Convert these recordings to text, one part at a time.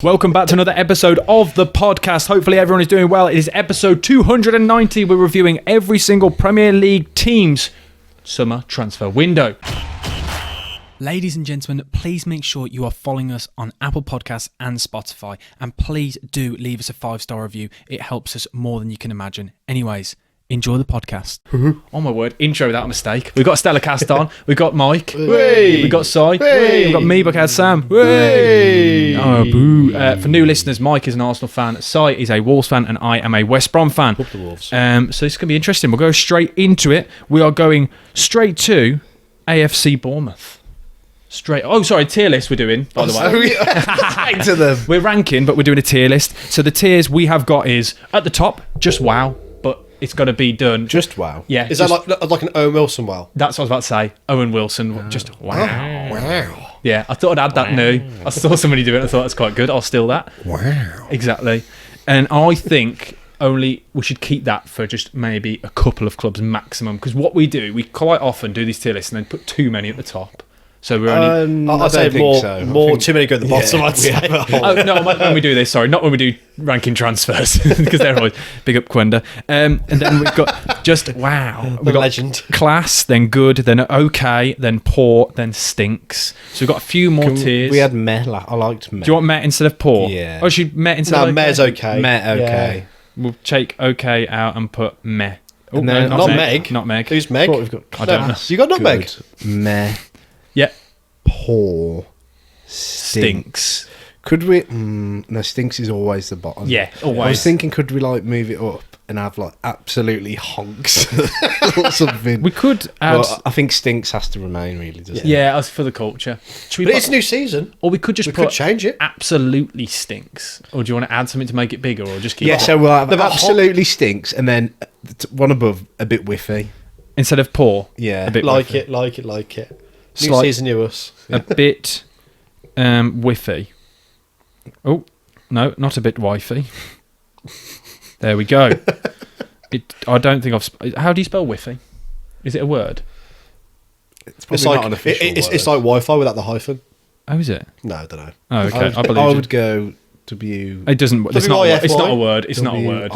Welcome back to another episode of the podcast. Hopefully everyone is doing well. It is episode 290. We're reviewing every single Premier League team's summer transfer window. Ladies and gentlemen, please make sure you are following us on Apple Podcasts and Spotify. And please do leave us a 5-star review. It helps us more than you can imagine. Anyways, enjoy the podcast. Oh my word, intro without a mistake. We've got Stella Cast on. We've got Mike. We've got Si. We've got me, BucketHatSam. Oh, boo. For new listeners, Mike is an Arsenal fan, Si is a Wolves fan, and I am a West Brom fan. Love the Wolves. So this is going to be interesting. We'll go straight into it. We are going straight to AFC Bournemouth. Tier list we're doing, by the way. Back to them. We're ranking, but we're doing a tier list. So the tiers we have got is, at the top, just wow. It's got to be done. Just wow. Yeah. Is that like an Owen Wilson wow? That's what I was about to say. Owen Wilson. Just wow. Wow. Yeah, I thought I'd add that new. I saw somebody do it and I thought that's quite good. I'll steal that. Wow. Exactly. And I think we should keep that for just maybe a couple of clubs maximum. Because what we do, we quite often do these tier lists and then put too many at the top. So we're only... I'd say too many go at the bottom, I'd say. Oh, no, when we do this, sorry, not when we do ranking transfers, because they're always big up Quenda. And then we've got just, wow. We've got legend. Class, then good, then okay, then poor, then stinks. So we've got a few more tiers. We had meh. I liked meh. Do you want Met instead of poor? Yeah. Or should Met instead of okay? Meh's okay. Meh, okay. Yeah. We'll take okay out and put Meh. Oh, And then- no, Not Meg. Not Meg. Who's Meg? What we've got? I don't know. You got not Meg? Meh. Yeah. Poor. Stinks. Could we... no, stinks is always the bottom. Yeah, always. I was thinking, could we move it up and have absolutely honks or something? We could add... Well, I think stinks has to remain, really, doesn't it? Yeah, as for the culture. Should we But put- it's a new season. Or we could just We put could change it. absolutely stinks. Or do you want to add something to make it bigger, or just keep Yeah, it so we'll have No, but absolutely stinks and then one above, a bit whiffy. instead of poor? Yeah. A bit Like whiffy. it. New Slight- season, new us. A bit whiffy. Oh, no, not a bit wifey. There we go. I don't think how do you spell whiffy? Is it a word? It's probably It's not like an official it's word. like Wi-Fi without the hyphen. Oh, is it? No, I don't know. Oh, okay. I believe I you. would go W... It doesn't. It's not. It's not a word. It's not a word.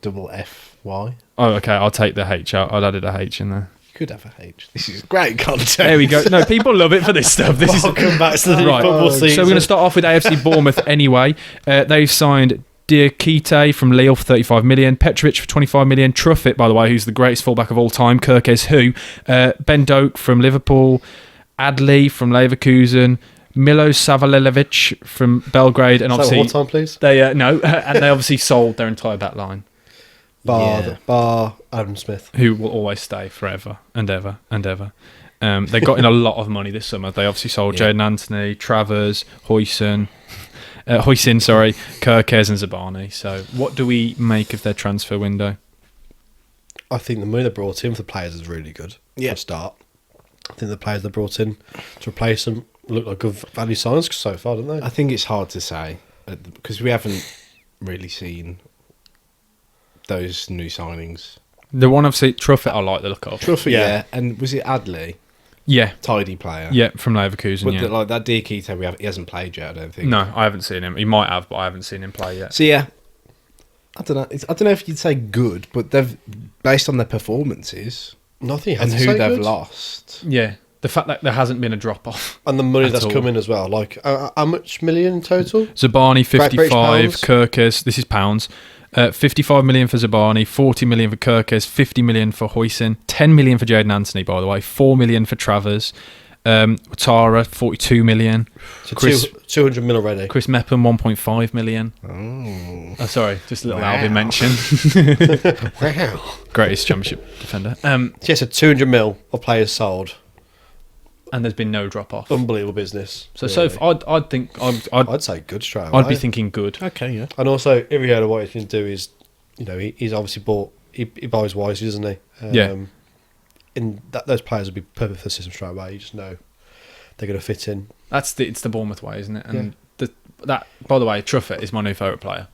W-I-F-F-Y. Oh, okay. I'll take the H out. I'd added a H in there. Could have a H. This is great content. There we go. No, people love it for this stuff. This is Welcome back to the right. football season. So we're going to start off with AFC Bournemouth anyway. They've signed Diakite from Lille for 35 million, Petrovic for 25 million, Truffett, by the way, who's the greatest fullback of all time, Kirkes who, Ben Doak from Liverpool, Adli from Leverkusen, Milo Savalilevic from Belgrade, and Say obviously one more time, please. they and they obviously sold their entire back line, Bar Adam Smith. who will always stay forever and ever and ever. They got in a lot of money this summer. They obviously sold Jadon Anthony, Travers, Hoyson, Kirkes and Zabani. So what do we make of their transfer window? I think the money they brought in for the players is really good. For a start. I think the players they brought in to replace them look like good value signs so far, don't they? I think it's hard to say because we haven't really seen those new signings. The one I've seen, Truffett, I like the look of. Truffett, Yeah. and was it Adley? Yeah, Tidy player. yeah, from Leverkusen. But Yeah. that Diakite, he hasn't played yet, I don't think. No, I haven't seen him. He might have, but I haven't seen him play yet. So yeah, I don't know. I don't know if you'd say good, but they've based on their performances Nothing and who they've lost. Yeah, the fact that there hasn't been a drop off. And the money At that's all. come in as well. Like, how much million in total? Zabani British 55, pounds? Kirkes. This is pounds. 55 million for Zabani, 40 million for Kirkes, 50 million for Hoyson, 10 million for Jadon Anthony, by the way, 4 million for Travers, Tara 42 million, So Chris 200 mil already. Chris Mepham 1.5 million. Oh, Sorry, just a little Wow. Alvin mention. Wow. Greatest championship defender. Yeah, so 200 mil of players sold. And there's been no drop off. Unbelievable business. So really. I'd think I'd say good straight away. I'd be thinking good. okay, yeah. And also, if you heard of what he's going to do is, he's obviously bought, he buys wisely, doesn't he? Yeah. And those players would be perfect for the system straight away. You just know they're going to fit in. It's the Bournemouth way, isn't it? And that, by the way, Truffett is my new favourite player.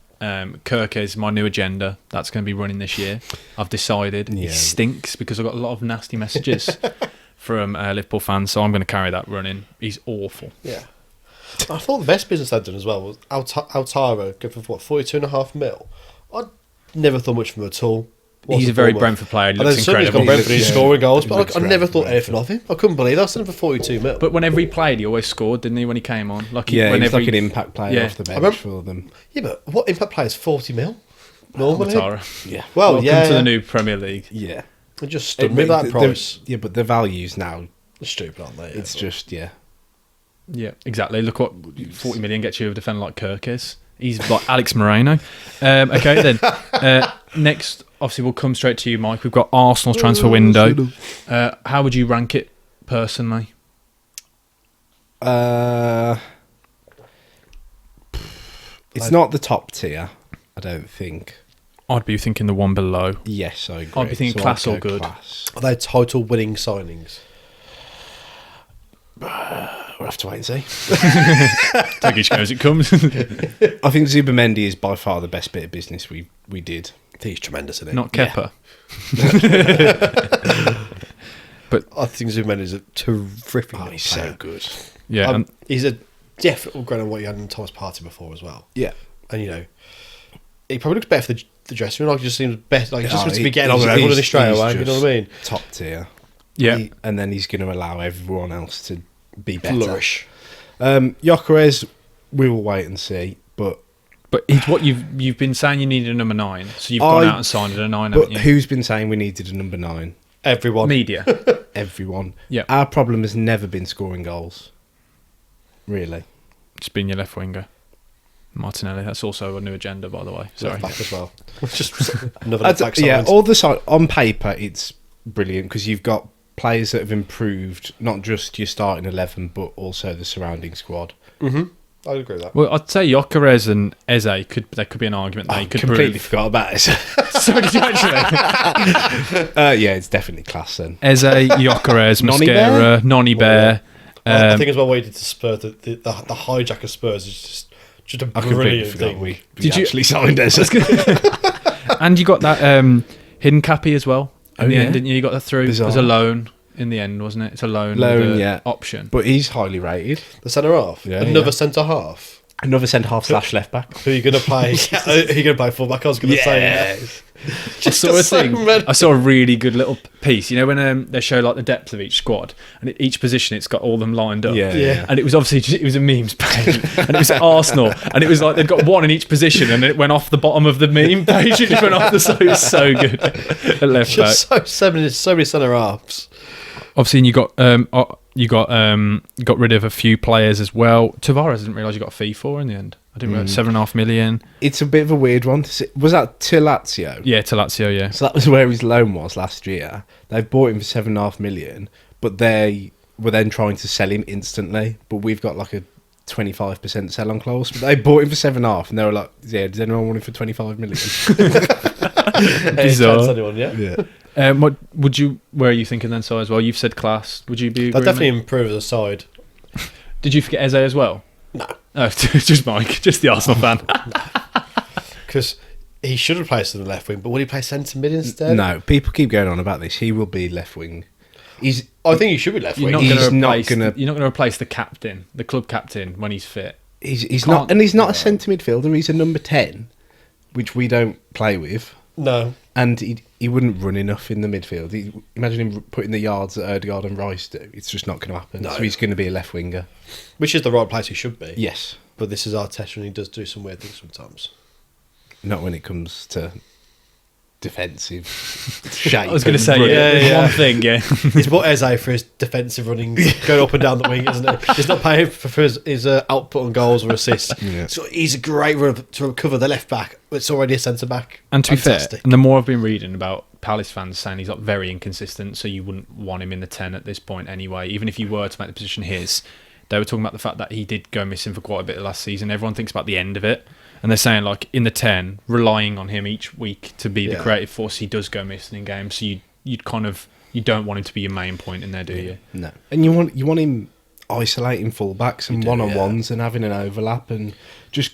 Kirk is my new agenda. That's going to be running this year. I've decided. He Yeah. stinks because I've got a lot of nasty messages from Liverpool fans, so I'm going to carry that running. He's awful. Yeah. I thought the best business they'd done as well was Altara go for what, 42.5 mil. I never thought much from him at all. He's a very Brentford player. He looks incredible. He's got Brentford, he's scoring goals, but I never thought great. anything of him. I couldn't believe that. I sent him for 42 mil. But whenever he played, he always scored, didn't he? When he came on, like Yeah, he was whenever like an impact player off the bench for them. Yeah, but what impact player is 40 mil? Normally? Altara. Yeah. Well, Welcome to the new Premier League. Yeah. It just stood me that price. Yeah, but the values now, They're stupid, aren't they? it's just, yeah. Yeah, exactly. Look what 40 million gets you a defender like Kirk is. He's like Alex Moreno. Okay, then. Next, obviously, we'll come straight to you, Mike. We've got Arsenal's transfer window. How would you rank it personally? It's not the top tier, I don't think. I'd be thinking the one below. Yes, I agree. I'd be thinking So class I'd or go good. class. Are they title winning signings? We'll have to wait and see. Take each go as it comes. I think Zubimendi is by far the best bit of business we did. I think he's tremendous, isn't he? Not Kepa. But I think Zubimendi is a terrific Oh, little he's player. so good. Yeah, He's a definite upgrade on what you had in Thomas Partey before as well. Yeah. And, you know, he probably looks better for the dressing room. Like, he just seems better. Like, he just Oh, seems to be getting on with everyone in straight away. You know what I mean? Top tier. yeah. And then he's going to allow everyone else to be better. Flourish. Gyökeres, we will wait and see. But It's what you've been saying you needed a number 9, so you've gone out and signed a 9, haven't you? who's been saying we needed a number 9? Everyone. Media. Everyone. Yeah. Our problem has never been scoring goals. Really. Just being your left winger. Martinelli. That's also a new agenda, by the way. Sorry. Back as well. Just another left back Yeah, signed. all the on paper it's brilliant because you've got players that have improved not just your starting 11 but also the surrounding squad. I agree with that. Well, I'd say Gyökeres and Eze there could be an argument that I you could completely prove. forgot about it. So did you actually? Yeah, it's definitely class then. Eze, Gyökeres, Noni Mosquera, Noni Bear. I think as well what he did to Spurs, the hijack of Spurs is just a I completely brilliant forgot thing. we Did you- actually signed Eze. And you got that hidden Cappy as well. In the yeah? end, didn't you? You got that through. Bizarre. It was a loan in the end, wasn't it? It's a loan with a option. But he's highly rated. The centre half, Yeah, another yeah. centre half. Another centre half / left back. Who are you going to play? Who are you going to play fullback? I was going to say. I saw a thing. I saw a really good little piece. You know when they show like the depth of each squad, and at each position it's got all them lined up. Yeah. And it was obviously it was a memes page, and it was Arsenal, and it was like they've got one in each position, and it went off the bottom of the meme page, and it went off the side. It was so good at left back. Just so many centre halves. Obviously, and you got rid of a few players as well. Tavares, I didn't realise you got a fee for in the end. I didn't realise 7.5 million. It's a bit of a weird one. Was that to Lazio? Yeah, to Lazio, yeah. So that was where his loan was last year. They've bought him for 7.5 million, but they were then trying to sell him instantly. But we've got like a 25% sell on clause. But they bought him for 7.5, and they were like, "Yeah, does anyone want him for 25 million?" Bizarre. Anyone, yeah. What would you? Where are you thinking then? So as well, you've said class. Would you be? That definitely improves the side. Did you forget Eze as well? No, just Mike, just the Arsenal fan. because he should have played in the left wing, but would he play centre mid instead? No, people keep going on about this. He will be left wing. I think he should be left You're wing. not going to replace the captain, the club captain, when he's fit. He's not, and he's not a centre midfielder. He's a number 10, which we don't play with. No. And he wouldn't run enough in the midfield. Imagine him putting the yards that Odegaard and Rice do. It's just not going to happen. No. So he's going to be a left winger. Which is the right place he should be. Yes. But this is Arteta and he does do some weird things sometimes. Not when it comes to defensive shape. I was going to say, running. one thing, yeah. He's bought Eze for his defensive running, going up and down the wing, isn't he? He's not paying for his output on goals or assists. Yeah. So he's a great runner to cover the left back. It's already a centre back. And to be fair, Fantastic. and the more I've been reading about Palace fans saying he's like very inconsistent, so you wouldn't want him in the 10 at this point anyway. Even if you were to make the position his, they were talking about the fact that he did go missing for quite a bit last season. Everyone thinks about the end of it. And they're saying, like, in the 10, relying on him each week to be the creative force, he does go missing in games. So you don't want him to be your main point in there, do you? No. And you want him isolating fullbacks and one-on-ones and having an overlap and just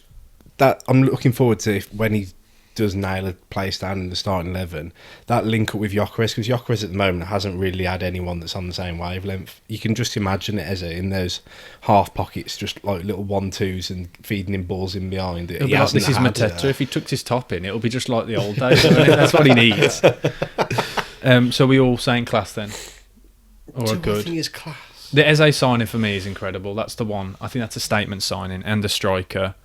that. I'm looking forward to when he does nail a place down in the starting 11, that link up with Gyökeres, because Gyökeres at the moment hasn't really had anyone that's on the same wavelength. You can just imagine it as in those half pockets, just like little 1-2s and feeding him balls in behind. It'll be like, this is Mateta. If he took his top in, it'll be just like the old days. That's what he needs. So we all saying class then? Or good? I think it's class. The Eze signing for me is incredible. That's the one. I think that's a statement signing. And the striker.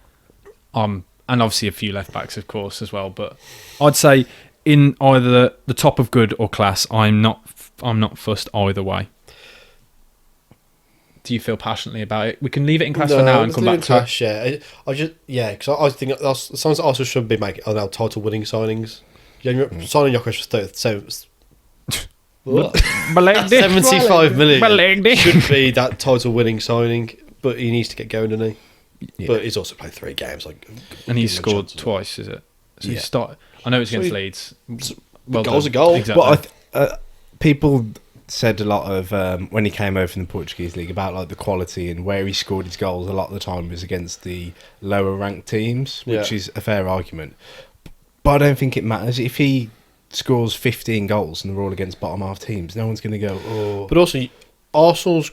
And obviously a few left backs, of course, as well. But I'd say in either the top of good or class, I'm not fussed either way. Do you feel passionately about it? We can leave it in class for now and come back to class, it. Because I think the signs that Arsenal should be making are now title-winning signings. Signing Gyökeres for 75 million should be that title-winning signing, but he needs to get going, doesn't he? Yeah. But he's also played 3 games, and he's scored twice. Is it? So I know it's against Leeds. Well, goal's a goal. Exactly. But people said a lot of when he came over from the Portuguese league about like the quality and where he scored his goals. A lot of the time was against the lower ranked teams, which is a fair argument. But I don't think it matters if he scores 15 goals and they're all against bottom half teams. No one's going to go. Oh. But also, Arsenal's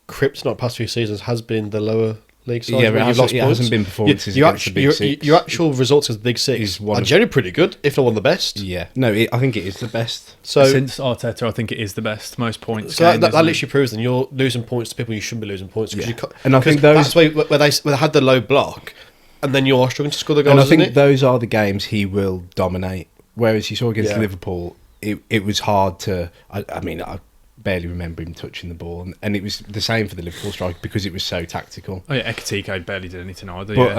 kryptonite past few seasons has been the lower league side. Yeah, it hasn't been performances against the big six. Your actual results as the big six are generally pretty good, if not one of the best. Yeah, no, I think it is the best. So since Arteta, I think it is the best, most points. So that literally proves that you're losing points to people you shouldn't be losing points. And I think those that's where they had the low block, and then you're struggling to score the goals. And I think those are the games he will dominate. Whereas you saw against Liverpool, it was hard to. I mean, I barely remember him touching the ball, and it was the same for the Liverpool striker because it was so tactical. Oh yeah, Ekitike barely did anything either. But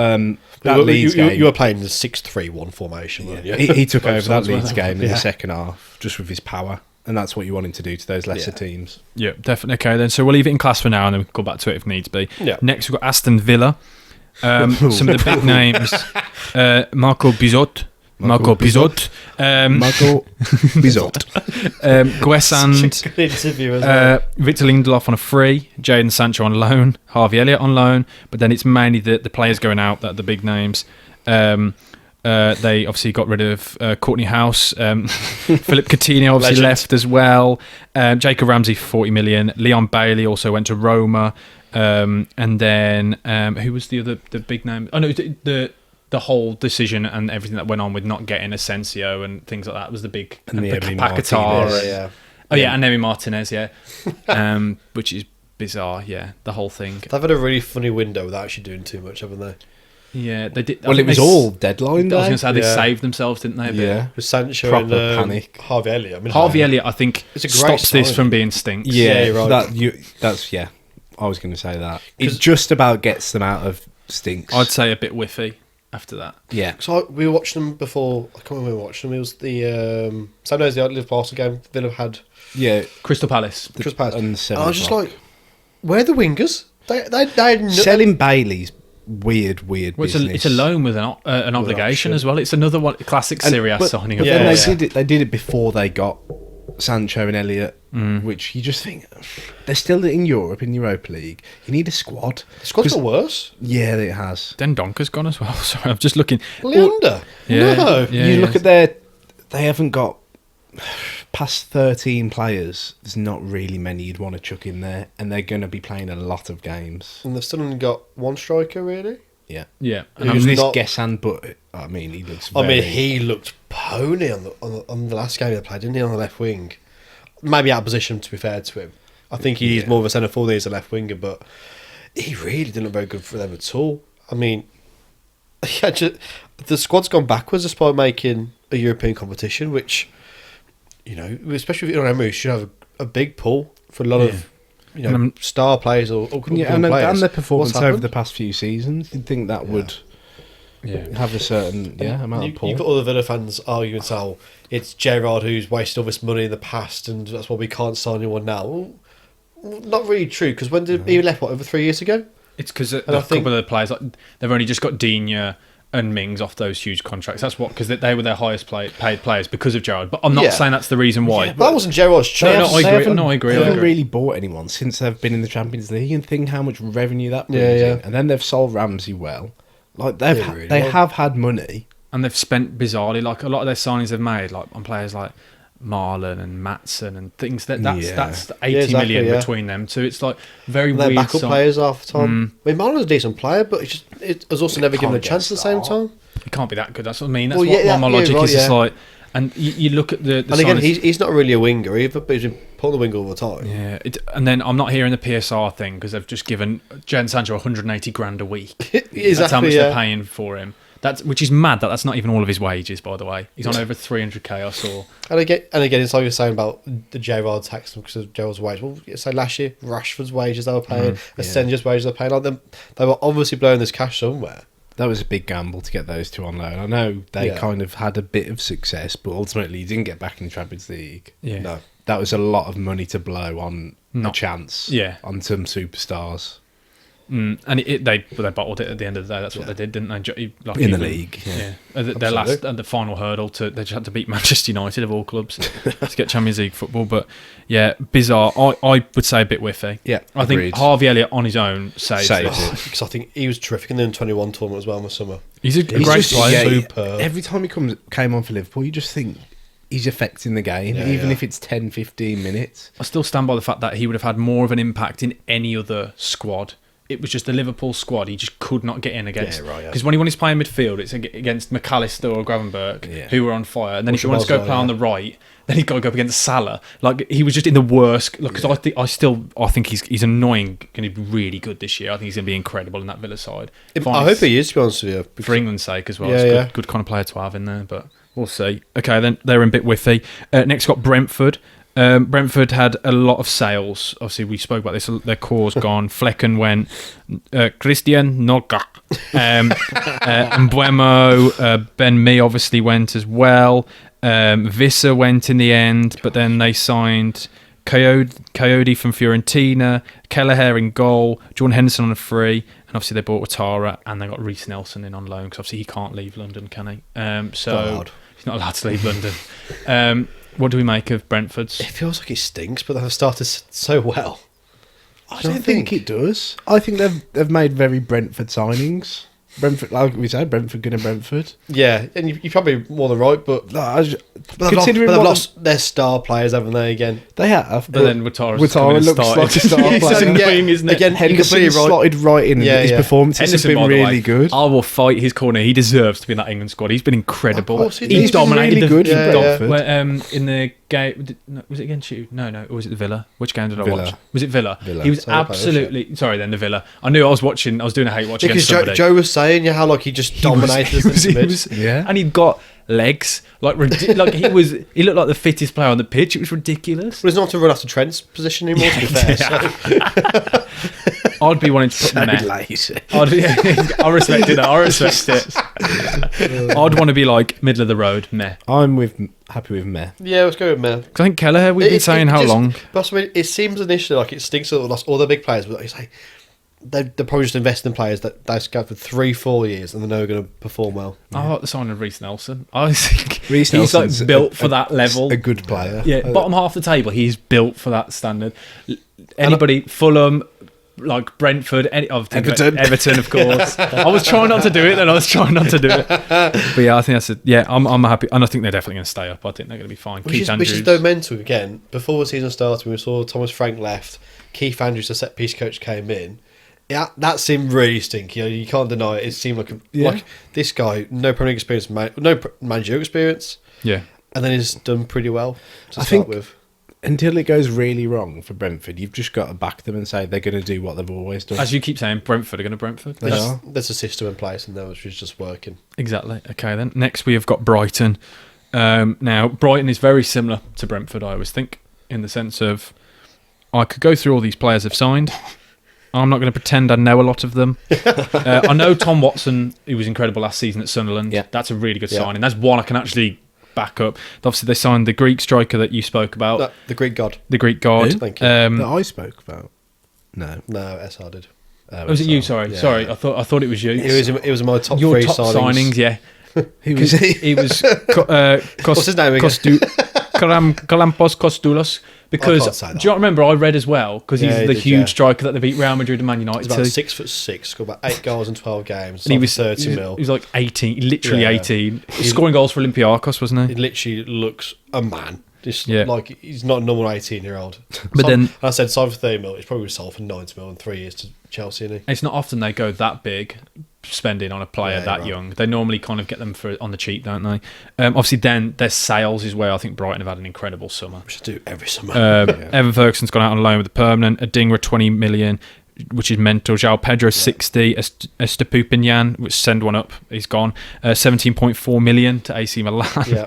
that Leeds game, you were playing the 6-3-1 formation, weren't you? He took over that Leeds game in the second half just with his power, and that's what you want him to do to those lesser teams. Yeah, definitely. Okay, then so we'll leave it in class for now, and then we'll go back to it if needs be. Yeah. Next we've got Aston Villa. Some of the big names: Marco Bizot. Guessand, Victor Lindelof on a free, Jadon Sancho on loan, Harvey Elliott on loan, but then it's mainly the players going out that are the big names. They obviously got rid of Courtney House, Philip Coutinho obviously left as well, Jacob Ramsey for 40 million, Leon Bailey also went to Roma, and then who was the big name? Oh no, the whole decision and everything that went on with not getting Asensio and things like that was the big Paquetá. And Emi Martinez, which is bizarre. Yeah, the whole thing. They've had a really funny window without actually doing too much, haven't they? Yeah, they did. Well, it was all deadline day. I was going to say they saved themselves, didn't they? Yeah, with Sancho proper and panic. Harvey Elliott. I mean, Harvey Elliott, I think, stops this from being stinks. Yeah, you're right. That's I was going to say that. It just about gets them out of stinks. I'd say a bit whiffy after that. Yeah. So we were watching them before. I can't remember when we were watching them. It was the same day as the Liverpool Arsenal game. Villa had Crystal Palace. And I was just like, where are the wingers? They selling Bailey's weird business. It's a loan with an obligation as well. It's another one, classic Serie A signing. But then they did it before they got Sancho and Elliott, which you just think they're still in Europe in Europa League. You need a squad. The squad's got worse. Yeah, it has. Den Donker's gone as well. Sorry, I'm just looking. Leander? No. You look at they haven't got past 13 players. There's not really many you'd want to chuck in there, and they're going to be playing a lot of games. And they've still only got one striker, really. Yeah. And who's this Guessand? But I mean, he looks. He looked pony on the last game they played, didn't he? On the left wing, maybe out of position. To be fair to him, I think he's more of a centre forward than he's a left winger, but he really didn't look very good for them at all. I mean, the squad's gone backwards despite making a European competition, which, you know, especially if you're on Emery, you should have a big pull for a lot of star players or players. And their performance over the past few seasons, you'd think that would have a certain amount of pull. You've got other Villa fans arguing, "Oh, it's Gerrard who's wasted all this money in the past, and that's why we can't sign anyone now." Well, not really true, because when did he left? Over 3 years ago? It's because a couple of the players, they've only just got Digne and Mings off those huge contracts. That's what, because they were their highest paid players because of Gerrard. But I'm not saying that's the reason why. Yeah, but that wasn't Gerrard's choice. I agree. They haven't really bought anyone since they've been in the Champions League, and think how much revenue that brings in. And then they've sold Ramsey well. Like they have had money, and they've spent bizarrely, like a lot of their signings they've made, like on players like Marlon and Matson and things that's 80 million between them. So it's like very They're weird. backup players half the time. I mean, Marlon's a decent player, but it has also never given a chance at the same time. It can't be that good. That's what I mean. That's what my logic is. Just like, and you look at the and again, he's not really a winger either, but he's been pulling the wing all the time. Yeah, and then I'm not hearing the PSR thing because they've just given Jadon Sancho 180 grand a week. Exactly, that's how much they're paying for him. Which is mad. That's not even all of his wages, by the way. He's on over 300k, I saw. And again, it's like you're saying about the Gerrard tax because of Gerrard's wages. Well, so last year, Rashford's wages they were paying, Asensio's wages they were paying. Like them, they were obviously blowing this cash somewhere. That was a big gamble to get those two on loan. I know they kind of had a bit of success, but ultimately you didn't get back in the Champions League. Yeah. No. That was a lot of money to blow on a chance on some superstars. And they bottled it at the end of the day. That's what they did, didn't they? Like in the league, the final hurdle they just had to beat Manchester United of all clubs to get Champions League football. But yeah, bizarre. I would say a bit whiffy. Yeah, I think Harvey Elliott on his own saves it because I think he was terrific in the 21 tournament as well in the summer. He's a great player. Every time he came on for Liverpool, you just think he's affecting the game, even if it's 10, 15 minutes. I still stand by the fact that he would have had more of an impact in any other squad. It was just the Liverpool squad. He just could not get in against. Because when he's playing midfield, it's against McAllister or Gravenberch, who were on fire. And then if he wants to go play on the right, then he's got to go up against Salah. Like, he was just in the worst. Because I think he's annoying. Going to be really good this year. I think he's going to be incredible in that Villa side. I hope he is, to be honest with you. For England's sake as well. It's a good kind of player to have in there. But we'll see. Okay, then they're a bit whiffy. Next, got Brentford. Brentford had a lot of sales. Obviously, we spoke about this. Their core's gone. Flecken went. Christian Nolka. Mbuemo. Ben Mee obviously went as well. Visser went in the end, but then they signed Coyote from Fiorentina, Kelleher in goal, Jordan Henderson on a free, and obviously they bought Ouattara, and they got Reece Nelson in on loan because obviously he can't leave London, can he? So he's not allowed to leave London. What do we make of Brentford's? It feels like it stinks, but they've started so well. I don't think it does. I think they've made very Brentford signings. Brentford, like we said, Brentford good in Brentford. Yeah, and you're probably more than right, but considering they've lost their star players, haven't they? Again, they have. But then Ouattara looks like a star player. It's annoying, isn't it? Again, Henderson slotted right in. His performances have been really good. I will fight his corner. He deserves to be in that England squad. He's been incredible. He's dominated really good for Brentford. In the game, was it against you? No, or was it the Villa? Which game did I watch? Was it Villa? He was absolutely sorry. Then the Villa. I knew I was watching. I was doing a hate watch against somebody. Joe was saying how like he just dominated. And he'd got legs like he looked like the fittest player on the pitch. It was ridiculous. Well, he's not to run after Trent's position anymore. To be fair, so. I'd be wanting to put I respect it. I respect it. I'd want to be like middle of the road. Meh. I'm happy with meh. Yeah, let's go with meh. I think Kelleher. We've been saying how long. That's what it seems initially like it stinks that they lost all the big players, but like you say, they're probably just investing in players that they've got for 3-4 years and they know they're going to perform well. I like the signing of Reece Nelson. I think Reece he's like built for that level. A good player. Yeah, bottom half of the table, he's built for that standard. Anybody, Fulham, like Brentford, Everton, of course. I was trying not to do it, But yeah, I think I'm happy, and I think they're definitely going to stay up. I think they're going to be fine. Which is though mental again. Before the season started, we saw Thomas Frank left. Keith Andrews, the set piece coach, came in. Yeah, that seemed really stinky. You can't deny it. It seemed like this guy, no Premier League experience, no managerial experience. Yeah, and then he's done pretty well to I start think with. Until it goes really wrong for Brentford, you've just got to back them and say they're going to do what they've always done. As you keep saying, Brentford are going to Brentford. There's a system in place, and that was just working. Exactly. Okay, then next we have got Brighton. Now Brighton is very similar to Brentford, I always think, in the sense of I could go through all these players they've signed. I'm not going to pretend I know a lot of them. I know Tom Watson, who was incredible last season at Sunderland. Yeah. That's a really good signing. That's one I can actually back up. Obviously, they signed the Greek striker that you spoke about. The Greek god. The Greek god. Thank you. That I spoke about. No, SR did. Was it you? Sorry, sorry. I thought it was you. It was my top Your three top signings. Yeah. Who was he? He was. What's his name again? Kalampos Kostoulos. Because can't say that. do you not remember? I read as well because Yeah, he's he the did, huge yeah. striker that they beat Real Madrid and Man United He's to. about 6'6", scored about 8 goals in 12 games. And he was 30 mil. He was like 18, literally Yeah. 18. Scoring goals for Olympiacos, wasn't He he? literally looks a man. Just Yeah. like he's not a normal 18-year-old. But then- I said signed for 30 mil. He's probably sold for 90 mil in 3 years to Chelsea. Isn't he? It's not often they go that big spending on a player Yeah, that right. young. They normally kind of get them for on the cheap, don't they? Obviously, then their sales is where I think Brighton have had an incredible summer. We should do every summer. Evan Ferguson's gone out on loan with a permanent. Adingra 20 million, which is mental. João Pedro 60. Estepupinyan, which send one up, he's gone. 17.4 million to AC Milan. Yeah.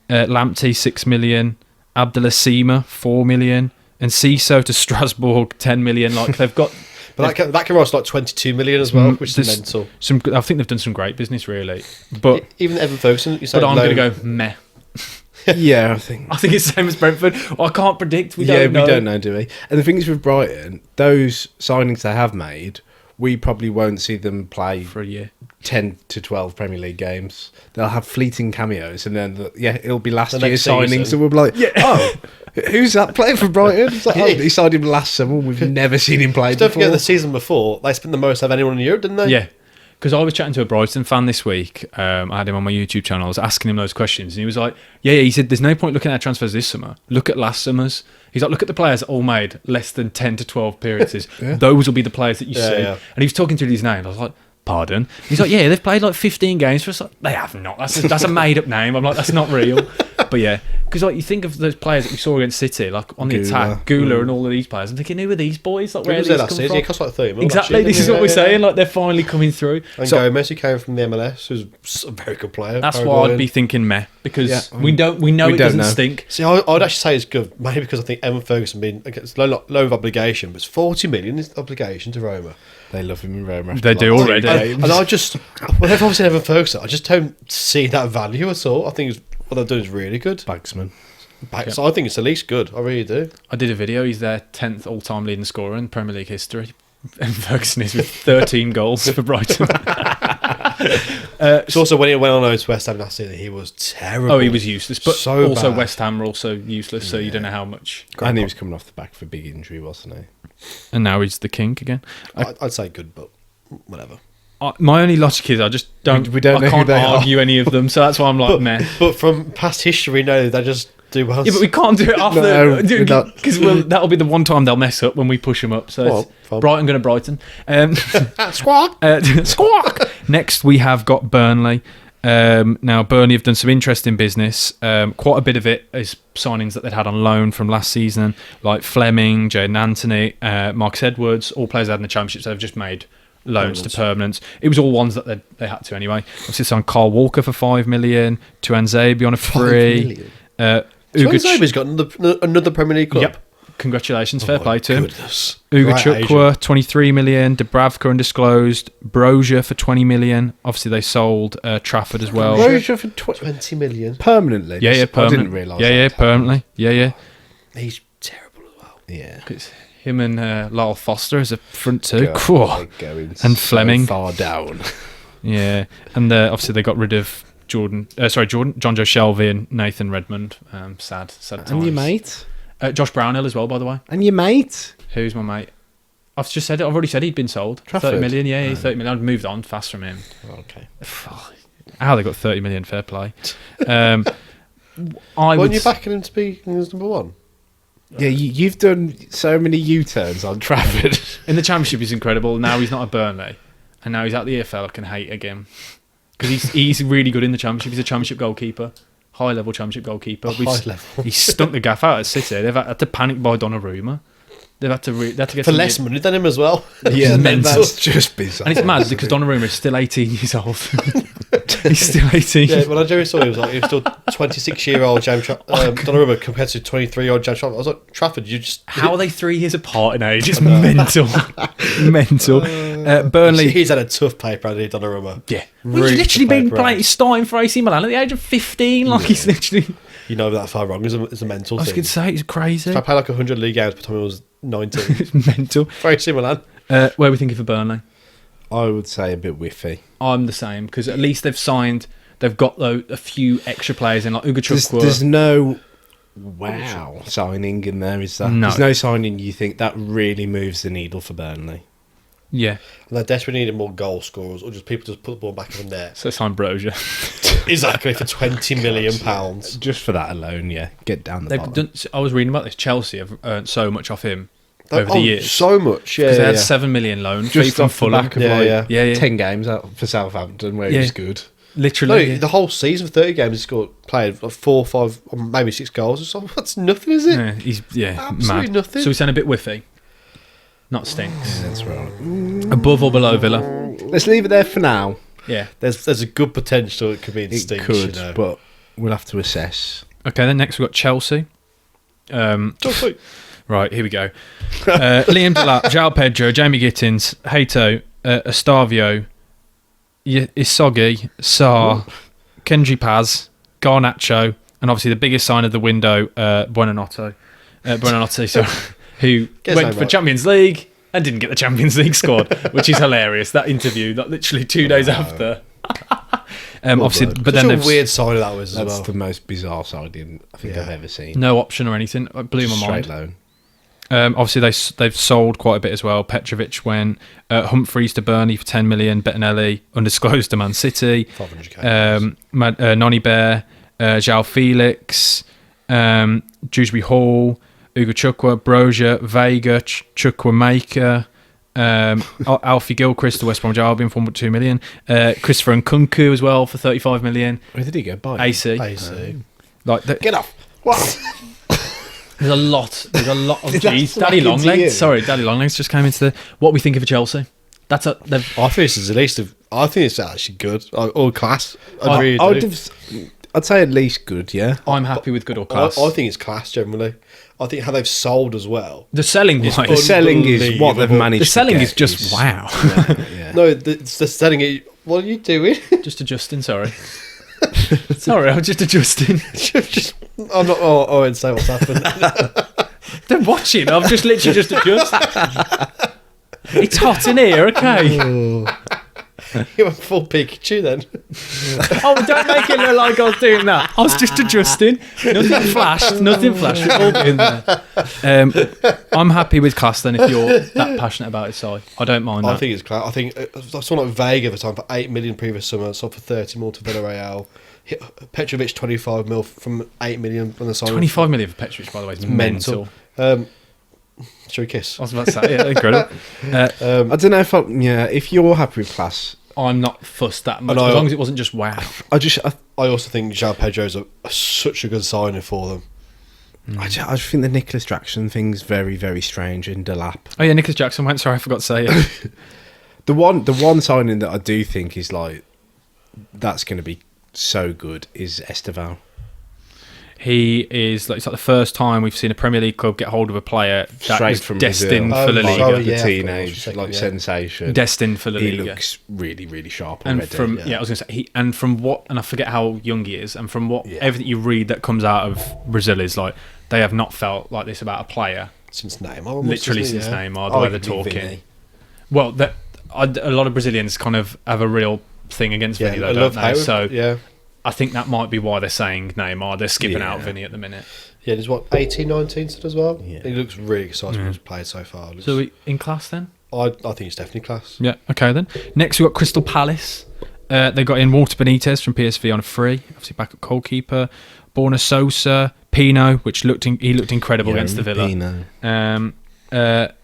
Lamptey 6 million. Abdullah Sima 4 million. And Ciso to Strasbourg 10 million. Like they've got. But that can cost like 22 million as well, which is there's mental. I think they've done some great business, really. But Even Evan Ferguson, you say I'm low- going to go meh. Yeah, I think. I think it's the same as Brentford. I can't predict. We don't know, do we? And the thing is with Brighton, those signings they have made, we probably won't see them play for a year. 10 to 12 Premier League games. They'll have fleeting cameos, and then it'll be last The year's next signings, season. and we'll be like, oh, who's that playing for Brighton? It's like, oh, he signed him last summer. We've never seen him play Don't before. forget the season before, they spent the most of anyone in Europe, didn't they? Yeah. Because I was chatting to a Brighton fan this week. I had him on my YouTube channel. I was asking him those questions. And he was like, yeah, he said, there's no point looking at transfers this summer. Look at last summer's. He's like, look at the players that all made less than 10 to 12 appearances. Yeah. Those will be the players that you Yeah, see. yeah. And he was talking through these names. I was like, pardon? He's like, yeah, they've played like 15 games for us. Like, they have not. That's a made-up name. I'm like, that's not real. But yeah, because like you think of those players that we saw against City, like on the attack, Gula and all of these players. I'm thinking, who are these boys? Like, where Who are was these there last come season? from? It cost like 30 mil. Exactly. This is what we're saying. Like they're finally coming through. And So Gomez, who came from the MLS, who's a very good player. that's why Paraguayan. I'd be thinking meh, because Yeah. we know We it don't doesn't know. stink. See, I would actually say it's good, maybe because I think Evan Ferguson being against low of obligation, but it's 40 million is obligation to Roma. They love him in Roma. They do already. And I just, when I've seen Evan Ferguson, I just don't see that value at all. I think what they're doing is really good. Bagsman. So I think it's at least good. I really do. I did a video. He's their 10th all-time leading scorer in Premier League history. And Ferguson is with 13 goals for Brighton. It's also when he went on loan to West Ham last season, he was terrible. Oh, he was useless. But So also bad. West Ham were also useless, so you don't know how much. And he was coming off the back of a big injury, wasn't he? And now he's the king again. I'd say good, but whatever. My only logic is I just don't. We don't know I who can't they are. argue any of them, so that's why I'm like meh. But from past history, no, they just do well. Yeah, but we can't do it No, after we're not. because that'll be the one time they'll mess up when we push them up. So Well, it's fine. Brighton going to Brighton. Squawk. Squawk. Next we have got Burnley. Now Burnley have done some interesting business. Quite a bit of it is signings that they'd had on loan from last season, like Fleming, Jayden Anthony, Marcus Edwards, all players they had in the Championship. So they've just made loans to permanents. It was all ones that they had to anyway. Obviously, signed Carl Walker for 5 million, Tuan Zabi on a free. Zabi's got another Premier League club. Yep. Congratulations, fair play to him. Goodness. Uga Right Chukwu, 23 million. Dubravka undisclosed. Brozier for 20 million. Obviously, they sold Trafford as well. Roger for 20 million. permanently. Yeah, I permanent. didn't realise. Yeah, that. permanently. Yeah. He's terrible as well. Yeah. It's him and Lyle Foster as a front two. God, Cool. they're going And so Fleming. far down. Yeah, and obviously they got rid of John Joe Shelby and Nathan Redmond. Sad times. And your mate. Josh Brownhill as well, by the way. And your mate. Who's my mate? I've just said it. I've already said he'd been sold. Trafford? 30 million, yeah, 30 million. I'd moved on fast from him. Okay. How they got 30 million, fair play. Weren't you backing him to be his number one? Yeah, you've done so many U-turns on Trafford. In the Championship, he's incredible. Now he's not at Burnley. And now he's at the EFL. I can hate again. Because he's really good in the Championship. He's a Championship goalkeeper. High-level Championship goalkeeper. High level. He stunk the gaff out at City. They've had to panic buy Donnarumma. They've had to get For some- less money than him as well. Yeah, mental. that's just bizarre. And it's mad because Donnarumma is still 18 years old. He's still 18. Yeah, when I Jerry saw him, he was still 26-year-old James Donnarumma compared to 23-year-old James Trafford. I was like, Trafford, you just... How are they 3 years apart in age? It's mental. Mental. Burnley. He's had a tough paper, hasn't he, Donnarumma? Yeah. Really He's literally tough been paper, playing, right? starting for AC Milan at the age of 15. Like, he's literally... You know that far wrong is a mental I was thing. going to say, it's crazy. I played like 100 league games by the time I was 19. It's mental. Very similar. Where are we thinking for Burnley? I would say a bit whiffy. I'm the same because at least they've got though a few extra players in, like Uga Chukwu. There's no wow signing in there, is that? No. There's no signing you think that really moves the needle for Burnley. Yeah. And they desperately needed more goal scorers, or just people just put the ball back in the net. So sign Brozier. Exactly, for £20 million. Just for that alone, yeah. Get down the bottom. I was reading about this. Chelsea have earned so much off him over the years. So much, yeah. Because they had $7 million loan fee Just from off the Fulham. back of Yeah. 10 games out for Southampton where Yeah. he's good. Literally. No, the whole season, 30 games, he played like 4 or 5, or maybe 6 goals or something. That's nothing, is it? Yeah, he's Absolutely mad. nothing. So he's sound a bit whiffy. Not stinks. That's right. Above or below Villa? Let's leave it there for now. Yeah. There's a good potential it could be in It stinks, could, you know. but we'll have to assess. Okay, then next we've got Chelsea. Chelsea. Right, here we go. Liam Delap, João Pedro, Jamie Gittins, Hato, Estavio, Isogi, Sarr, Kendry Paz, Garnacho, and obviously the biggest sign of the window, Buonanotte, sorry, who went for right. Champions League and didn't get the Champions League squad, which is hilarious. That interview, that literally 2 days after. Obviously, but then Such a they've weird sign that was as That's well. the most bizarre signing I think Yeah. I've ever seen. no option or anything. It blew my Straight mind. loan. Obviously, they've sold quite a bit as well. Petrovic went, Humphreys to Burnley for 10 million, Bettinelli undisclosed to Man City, 500k. Noni Bear, João Felix, Dewsbury Hall, Ugo Chukwa, Brozier, Vega, Chukwuemeka, Alfie Gilchrist to West Bromwich Albion for 2 million, Christopher Nkunku as well for 35 million, Where did he go? By AC. Like Get off. What? There's a lot of That's G's. like Daddy into Longlegs. you. Sorry, Daddy Longlegs just came into the. What we think of Chelsea? I think this is at least. I think it's actually good. Or class. I Really would do. I'd say at least good, yeah. I'm happy with good or class. I think it's class generally. I think how they've sold as well. The selling It's wise, The selling is what they've Unbelievable. managed. the to selling get is just wow. Yeah. No, it's the selling it. What are you doing? Just adjusting. Sorry, sorry, I'm just adjusting. I'm not. Oh, I won't say what's happened. They're watching. I'm just literally just adjusting. It's hot in here. Okay. You went full Pikachu then. Oh, don't make it look like I was doing that. I was just adjusting. Nothing flashed. Nothing flashed. We've all been there. I'm happy with class then. If you're that passionate about it, Si, I don't mind that. I think it's class. I think I saw like Vega at the time for 8 million previous summer. Sold for 30 mil to Villarreal. Petrovic 25 mil from 8 million when the sign. 25 million for Petrovic, by the way, is mental. Shall we kiss? I was about to say, yeah, incredible. I don't know if you're happy with class. I'm not fussed that much, And as long as it wasn't just wow. I also think João Pedro's such a good signing for them. just think the Nicholas Jackson thing's very, very strange in Delap. Oh yeah, Nicholas Jackson went. Sorry, I forgot to say it. The one signing that I do think is like that's going to be so good is Esteval. He is like, it's like the first time we've seen a Premier League club get hold of a player that Straight was from destined Brazil. for La Oh, Liga. sorry. The yeah, of teenage course. like Yeah. sensation. Destined for La He Liga. looks really, really sharp And already. from I was going to say and from what, and I forget how young he is, and from what everything you read that comes out of Brazil is like they have not felt like this about a player Since Neymar. literally since Neymar. The way they're talking. Vinny. Well, a lot of Brazilians kind of have a real thing against Vinny, though, don't they? So yeah. I think that might be why they're saying Neymar. They're skipping out Yeah. Vinny at the minute. Yeah, there's 18, 19 as well. Yeah. He looks really exciting when he's played so far. So we in class then? I think it's definitely class. Yeah. Okay then. Next we got Crystal Palace. They got in Walter Benitez from PSV on a free. Obviously backup goalkeeper. Borna Sosa, Pino, which looked incredible against the Villa. Pino.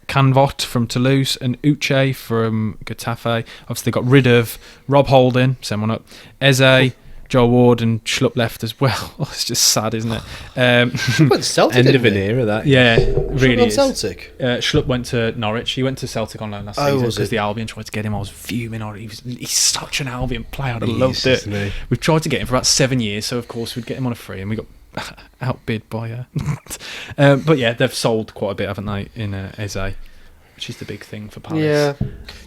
Canvot from Toulouse and Uche from Getafe. Obviously they got rid of Rob Holding, send one up. Eze, Joel Ward and Schlupp left as well. Oh, it's just sad, isn't it? Went to Celtic, End didn't of an he? era, that. Yeah, Should've really gone is. Celtic. Schlupp went to Norwich. He went to Celtic on loan last Oh, season was because he? the Albion tried to get him. I was fuming on it. He's such an Albion player. I He loved is, it. isn't he? We've tried to get him for about 7 years, so of course we'd get him on a free, and we got outbid by. But yeah, they've sold quite a bit, haven't they, in Eze, which is the big thing for Palace. Yeah.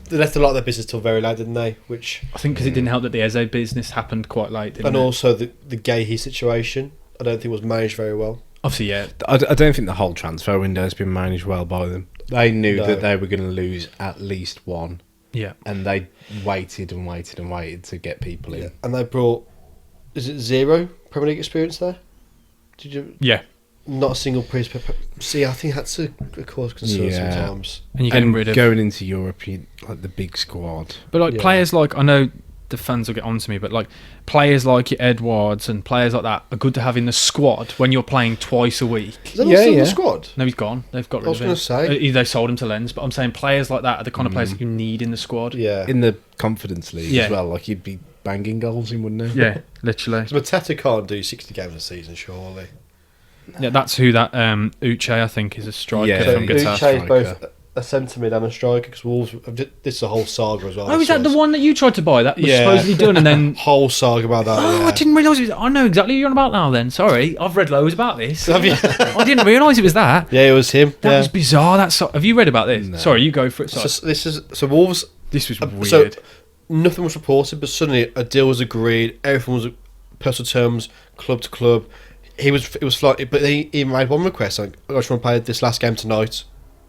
They left a lot of their business till very late, didn't they? Which I think because it didn't help that the Eze business happened quite late, didn't and it? also the Gahey situation, I don't think was managed very well. Obviously, yeah. I don't think the whole transfer window has been managed well by them. They knew No. that they were going to lose at least one, Yeah. and they waited and waited and waited to get people in. And they brought, is it 0 Premier League experience there? Did you? Yeah. not a single priest. See, I think that's a cause of concern sometimes. And you're getting rid of going into Europe, like the big squad. But like players like, I know the fans will get on to me, but like players like your Edwards and players like that are good to have in the squad when you're playing twice a week. Is that not still in the squad? No, he's gone. They've got rid of him. I was going to say. They sold him to Lens, but I'm saying players like that are the kind of players that you need in the squad. Yeah. In the Confidence League as well, like you'd be banging goals in, wouldn't you? Yeah, literally. So Mateta can't do 60 games a season, surely. Yeah, that's who that Uche, I think, is a striker from Guitar. Uche is both a centre mid and a striker, because Wolves, this is a whole saga as well. Oh, is that the one that you tried to buy? That was supposedly done, and then whole saga about that. I didn't realise it was. I know exactly what you're on about now. Then sorry, I've read loads about this. Have you? I didn't realise it was that. Yeah, it was him. That was bizarre. Have you read about this? No. Sorry, you go for it. So Wolves. This was weird. So nothing was reported, but suddenly a deal was agreed. Everything was personal terms, club to club. It was flying, but he made one request. Like, I just want to play this last game tonight.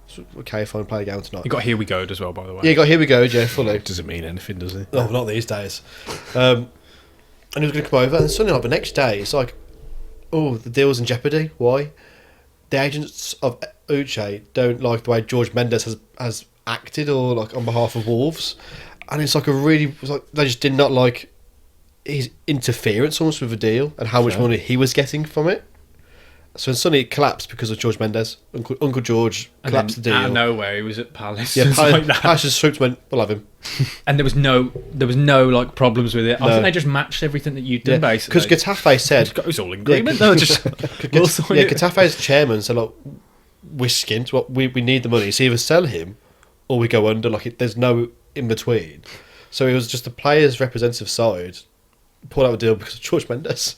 So, okay, fine, play the game tonight. You got Here We Go as well, by the way. Yeah, you got Here We Go, yeah, fully. Doesn't mean anything, does it? No, not these days. And he was going to come over, and suddenly, like, the next day, it's like, oh, the deal's in jeopardy. Why? The agents of Uche don't like the way George Mendes has acted, or like on behalf of Wolves, and it's like they just did not like his interference almost with the deal and how much money he was getting from it. So suddenly it collapsed because of George Mendes. Uncle George collapsed the deal. Out of nowhere, he was at Palace. Yeah, Like Palace just swooped and went, we'll have him. And there was no like problems with it. I think they just matched everything that you'd done basically. Because Getafe said it was all in agreement. No, just Getafe's chairman said, look, we're skint. We need the money. So either sell him or we go under. Like there's no in between. So it was just the players' representative side pulled out a deal because of George Mendes.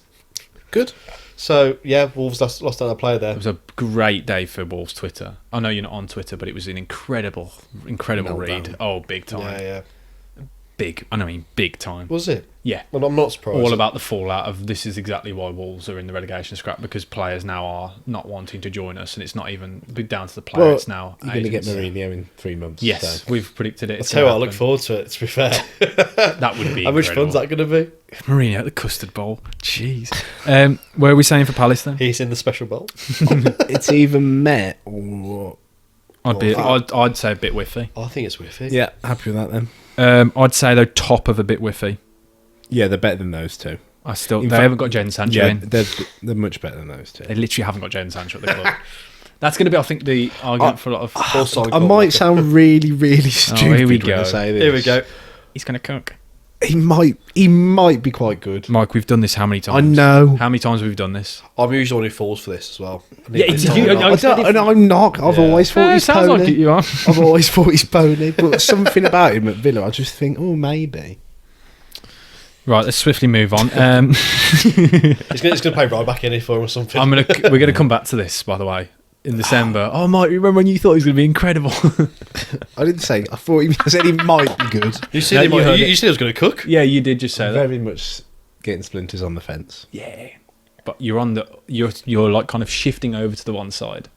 Good. So yeah, Wolves lost another player there. It was a great day for Wolves Twitter. I know you're not on Twitter, but it was an incredible read. Oh, big time. Yeah. Big time. Was it? Yeah. Well, I'm not surprised. All about the fallout of this is exactly why Wolves are in the relegation scrap, because players now are not wanting to join us, and it's not even down to the players now. You're going to get Mourinho in 3 months. Yes, so. We've predicted it. I'll tell you what, I look forward to it, to be fair. That would be How much fun's that going to be? Mourinho at the custard bowl. Jeez. Where are we saying for Palace then? He's in the special bowl. It's either Met or... I'd say a bit whiffy. I think it's whiffy. Yeah, happy with that then. I'd say though top of a bit whiffy. Yeah, they're better than those two. They haven't got Jadon Sancho in. They're much better than those two. They literally haven't got Jadon Sancho at the club. That's going to be, I think, the argument for a lot of... I might sound really, really stupid here we when go. I say this. Here we go. He's going to cook. He might be quite good. Mike, we've done this how many times? I know. How many times have we done this? I'm usually the one who falls for this as well. Yeah, it's you. I'm not. I've always thought he's sounds pony. like it, you are. I've always thought he's pony, but something about him at Villa, I just think, oh, maybe. Right, let's swiftly move on. He's going to play right back in it for him or something. We're going to come back to this, by the way, in December. Oh, Mike, remember when you thought he was going to be incredible? I didn't say. I said he might be good. You said he was going to cook? Yeah, you did just say I'm that. very much getting splinters on the fence. Yeah, but you're like kind of shifting over to the one side.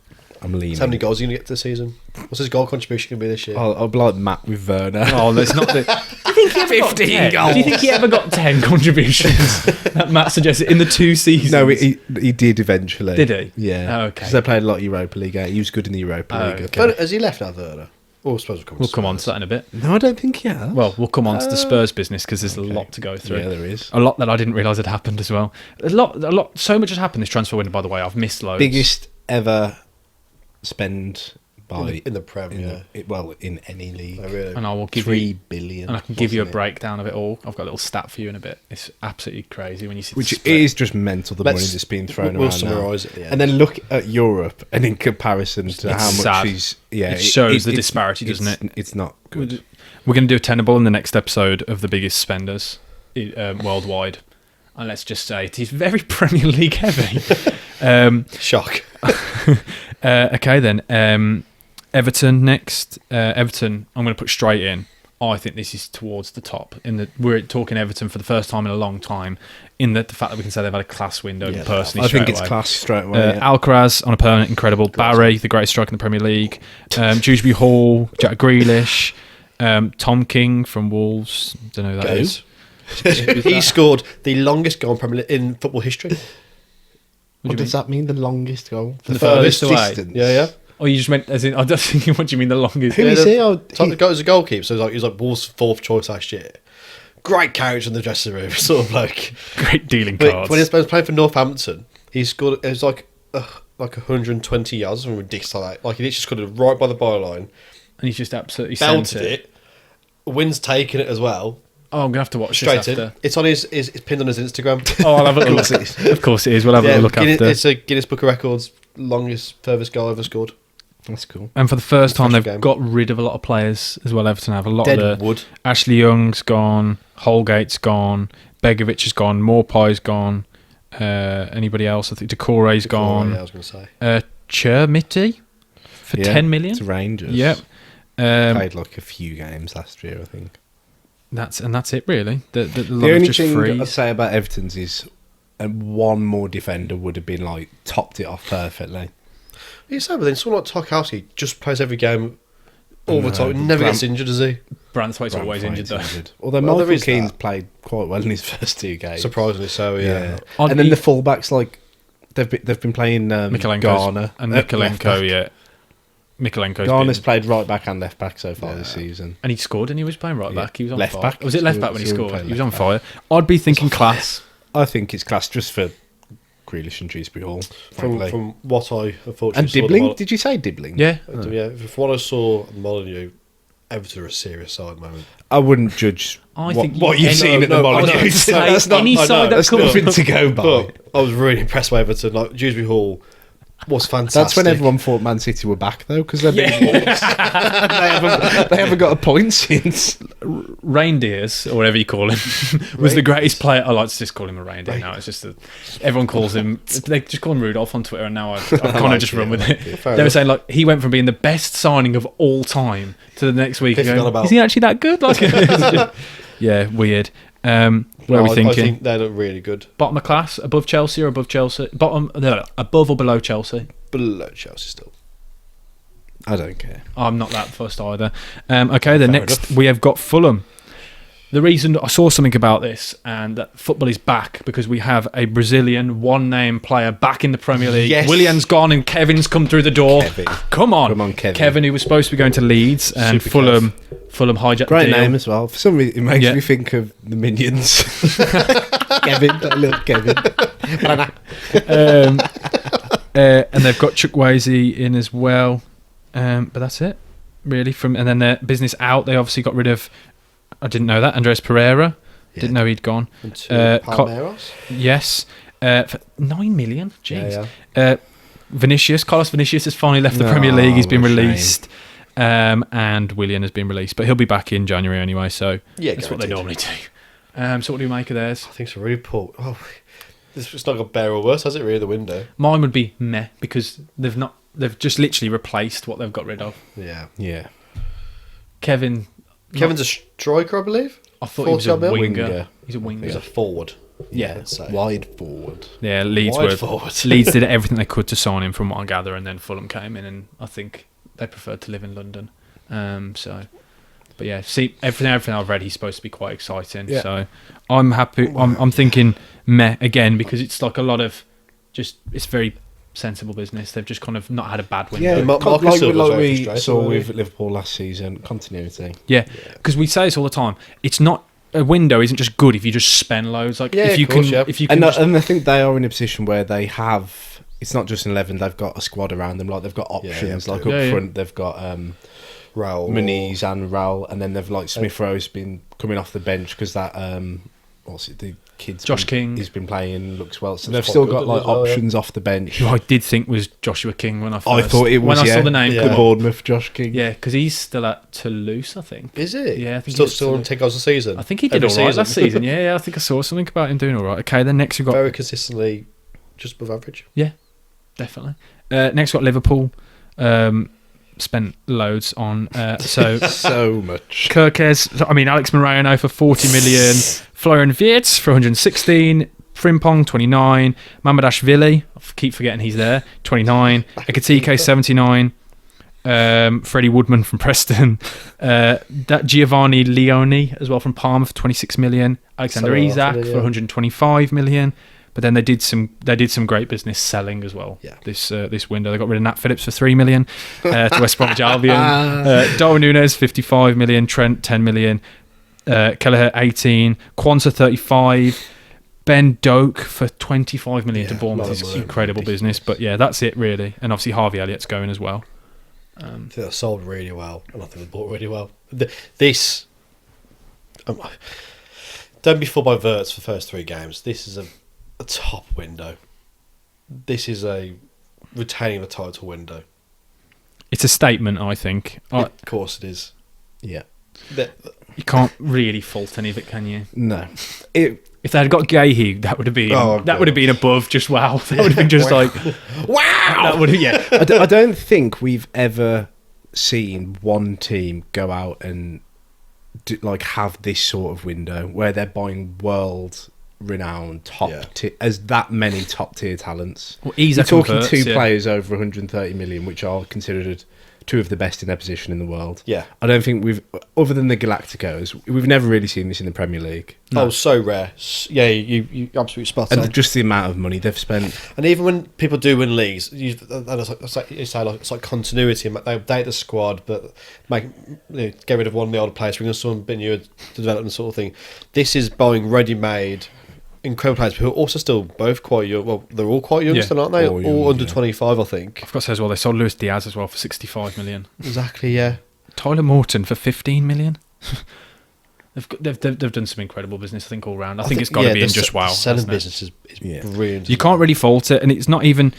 I'm leaning. How many goals are you going to get this season? What's his goal contribution going to be this year? I'll be like Matt with Werner. Oh, that's not the. Do you think he ever 15 got 10? goals. Do you think he ever got 10 contributions? That Matt suggested in the 2 seasons. No, he did eventually. Did he? Yeah. Oh, okay. Because they played a lot of Europa League. He was good in the Europa League. Okay. But has he left now, Werner? Oh, I suppose We'll come on to that in a bit. No, I don't think he has. Well, we'll come on to the Spurs business because there's a lot to go through. Yeah, there is. A lot that I didn't realise had happened as well. A lot. So much has happened this transfer window, by the way. I've missed loads. Biggest ever spend by in the Prem, in any league. Oh, really? And I will give 3 you billion. And I can give you a breakdown of it all. I've got a little stat for you in a bit. It's absolutely crazy when you see. Which is just mental, the money that's being thrown we'll around summarise now. it at the end. And then look at Europe, and in comparison to how much sad. he's... Yeah, It shows the disparity, doesn't it? It's not good. We're going to do a tenable in the next episode of the biggest spenders worldwide. And let's just say it is very Premier League heavy. Shock. Okay then. Everton next. Everton, I'm going to put straight in. I think this is towards the top. We're talking Everton for the first time in a long time. In the fact that we can say they've had a class window personally. I think it's class straight away. Alcaraz on a permanent, incredible. Barry, the greatest striker in the Premier League. Dewsbury Hall, Jack Grealish, Tom King from Wolves. Don't know who that is. He scored the longest goal in football history. What does that mean? The longest goal? The furthest away? distance? Yeah. Or you just meant as in? I was thinking, what do you mean the longest? Who is he? Oh, The guy was a goalkeeper, so he was like Wolves' fourth choice last year. Great character in the dressing room, sort of like. Great dealing But cards. when he was playing for Northampton, he scored. It was like 120 yards, something ridiculous like that. Like he literally scored it right by the byline, and he's just absolutely sent belted it. Wynn's taken it as well. Oh, I'm gonna have to watch Straight this in. after. It's on it's pinned on his Instagram. Oh, I'll have a look. Of course it is. We'll have a look Guinness, after. it's a Guinness Book of Records longest furthest goal ever scored. That's cool. And for the first time, they've Game. got rid of a lot of players as well. Everton have a lot of the Deadwood. Ashley Young's gone, Holgate's gone, Begovic has gone, Morpie's gone. Anybody else? I think Decore's gone. Yeah, I was going to say. Chermiti for 10 million. It's Rangers. Yep. Played like a few games last year, I think. That's it, really. The only just thing freeze. I'd say about Everton's is one more defender would have been like topped it off perfectly. You say, but then someone like Tarkowski just plays every game all the time. He never gets injured, does he? Branthwaite's always injured, though. Although Well, there Michael is Keane's that. played quite well in his first two games. Surprisingly so, yeah. And then the fullbacks, like they've been playing Garner and left Mikolenko, back. yeah. Mikolenko's Garner's been, played right back and left back so far this season. and he scored, and he was playing right back. He was on Left fire. back. Was it left So- back when he so he scored? played He was on left fire. I'd be thinking class. I think it's class just for Grealish and Shrewsbury Hall. frankly. From what I unfortunately And saw. Dibbling? Did you say Dibbling? Yeah. Yeah, from what I saw at the Molyneux, Everton are a serious side at the moment. I wouldn't judge I think what you've seen at the Molyneux. I was gonna say, any side that That's comes nothing to go by. But I was really impressed by Everton. Like, Dewsbury Hall was fantastic. That's when everyone thought Man City were back, though, because they're beating Wolves. they haven't got a point since. Reindeers, or whatever you call him, was the greatest player. I like to just call him a reindeer now. It's just that everyone calls him. They just call him Rudolph on Twitter, and now I've kind of just run with it. Fair They were enough. saying like he went from being the best signing of all time to the next week. Pissing Going, on about- is he actually that good? Like, yeah, weird. Where are we I thinking? think they look really good. Bottom of class, above Chelsea or above Chelsea? Above or below Chelsea? Below Chelsea still. I don't care. I'm not that fussed either. Okay, the Fair next enough. we have got Fulham. The reason I saw something about this, and that football is back because we have a Brazilian one-name player back in the Premier League. Yes. Willian's gone and Kevin's come through the door. Kevin. Come on, Kevin. Kevin, who was supposed to be going to Leeds, and Super Fulham hijacked Great the deal. name as well. For some reason, it makes Yeah. me think of the Minions. Kevin, that little Kevin. And they've got Chukwueze in as well. But that's it, really. And then their business out, they obviously got rid of. I didn't know that. Andres Pereira. Didn't know he'd gone. And to Co- Palmeiras. Yes. For 9 million? Jeez. Yeah. Carlos Vinicius has finally left the No, Premier League. He's been what a shame. released. And Willian has been released. But he'll be back in January anyway, so Yeah, that's what they guaranteed. normally do. So what do you make of theirs? I think it's a really poor. Oh, it's not got better or worse, has it? Really, the window. Mine would be meh, because they've just literally replaced what they've got rid of. Yeah. Yeah. Kevin's Kevin's a striker, I believe. I thought he was a 40 mil? winger. He's a winger. He's a forward. Yeah. Let's say. Wide forward. Yeah, Leeds Wide were forward. Leeds did everything they could to sign him, from what I gather, and then Fulham came in, and I think they preferred to live in London. But yeah, see, everything I've read, he's supposed to be quite exciting. Yeah. So I'm happy. I'm thinking meh again, because it's like a lot of it's very sensible business. They've just kind of not had a bad window. Yeah, Marcus like Silva's very we frustrating, saw wasn't with Liverpool last season. Continuity. Yeah, because we say this all the time. It's not a window. Isn't just good if you just spend loads. Like Yeah, if you of course, can, yeah. if you can. And I think they are in a position where they have. It's not just an 11. They've got a squad around them. Like they've got options. yeah, like yeah, up yeah. front, they've got Raul. Muniz and Raul, and then they've like Smith Rowe's been coming off the bench because that what's it, the kid's Josh King. he's been playing, looks well. So He's they've quite still good got like as well, yeah. options off the bench. who I did think was Joshua King when I first. I thought it was when I saw the name. Yeah. come the up. Bournemouth Josh King. Yeah, because he's still at Toulouse, I think. Is it? Yeah, I think still he's on 10 goals a season. I think he did Every all right season. last season. Yeah, I think I saw something about him doing all right. Okay, then next we've got Very consistently just above average. definitely. Next we've got Liverpool. Spent loads on so So much. Kirkes. I mean Alex Moreno for 40 million. Florian Wirtz for 116. Frimpong 29. Mamadashvili, I keep forgetting he's there. 29. Ekatike 79. Freddie Woodman from Preston. That Giovanni Leone as well from Parma for 26 million. Alexander So Isak after, for 125 million. But then they did some great business selling as well. Yeah. This window, they got rid of Nat Phillips for 3 million to West Bromwich Albion. Darwin Núñez 55 million, Trent 10 million, Kelleher 18, Quansah 35. Ben Doak for 25 million to Bournemouth is incredible business. But yeah, that's it really. And obviously Harvey Elliott's going as well. I think they sold really well, and I think they bought really well. Don't be fooled by Verts for the first 3 games. This is a top window. This is a retaining the title window. It's a statement, I think. Of course it is. Yeah. You can't really fault any of it, can you? No. If they had got Gahey, that would have been would have been above just wow. That would have been just like wow. That would have, yeah. I don't think we've ever seen one team go out and have this sort of window where they're buying world-renowned as that many top-tier talents. Well, you're talking two players over 130 million, which are considered 2 of the best in their position in the world. Yeah. I don't think other than the Galacticos, we've never really seen this in the Premier League. No. Oh, so rare. Yeah, you absolutely spot on. And just the amount of money they've spent. And even when people do win leagues, it's like continuity. They update the squad, but get rid of one of the older players, bring in someone a bit newer to development sort of thing. This is buying ready-made, incredible players who are also still both quite young. Well, they're all quite young still, aren't they? All under 25, I think. I've got to say as well, they sold Luis Diaz as well for 65 million. Exactly, yeah. Tyler Morton for 15 million. They've done some incredible business, I think, all round. I think it's got to be in just wow. Selling business is brilliant. You can't really fault it, and it's not even.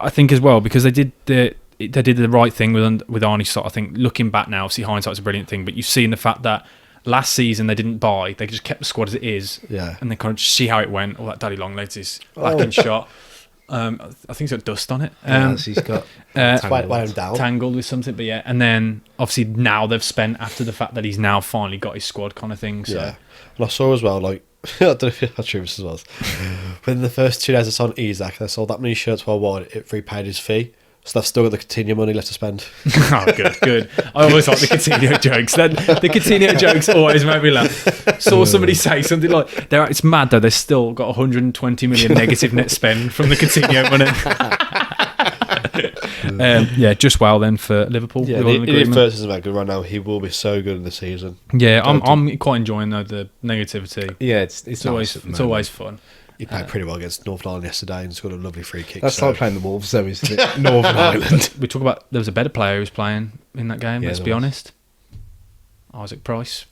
I think as well because they did the right thing with Arnie Slot. I think looking back now, obviously hindsight's a brilliant thing, but you've seen the fact that last season they didn't buy; they just kept the squad as it is, and they kind of see how it went. All that Daddy Longlegs is lacking shot. I think he's got dust on it. He's got tangled with something, but yeah. And then obviously now they've spent after the fact that he's now finally got his squad kind of thing. So. Yeah, and I saw as well, like I don't know how true this was. Within the first 2 days I saw Isaac, they sold that many shirts worldwide. It repaid his fee. So they've still got the Coutinho money left to spend. Oh, good. I always like the Coutinho jokes. The Coutinho jokes always make me laugh. Saw somebody say something like, it's mad though, they've still got 120 million negative net spend from the Coutinho money. Just well then for Liverpool. Yeah, if First isn't that good right now, he will be so good in the season. Yeah, I'm quite enjoying though the negativity. Yeah, it's always fun. He played pretty well against Northern Ireland yesterday and scored a lovely free kick. That's like playing the Wolves, though, isn't it? Northern Ireland. We talk about there was a better player who was playing in that game. Let's be honest. Isaac Price.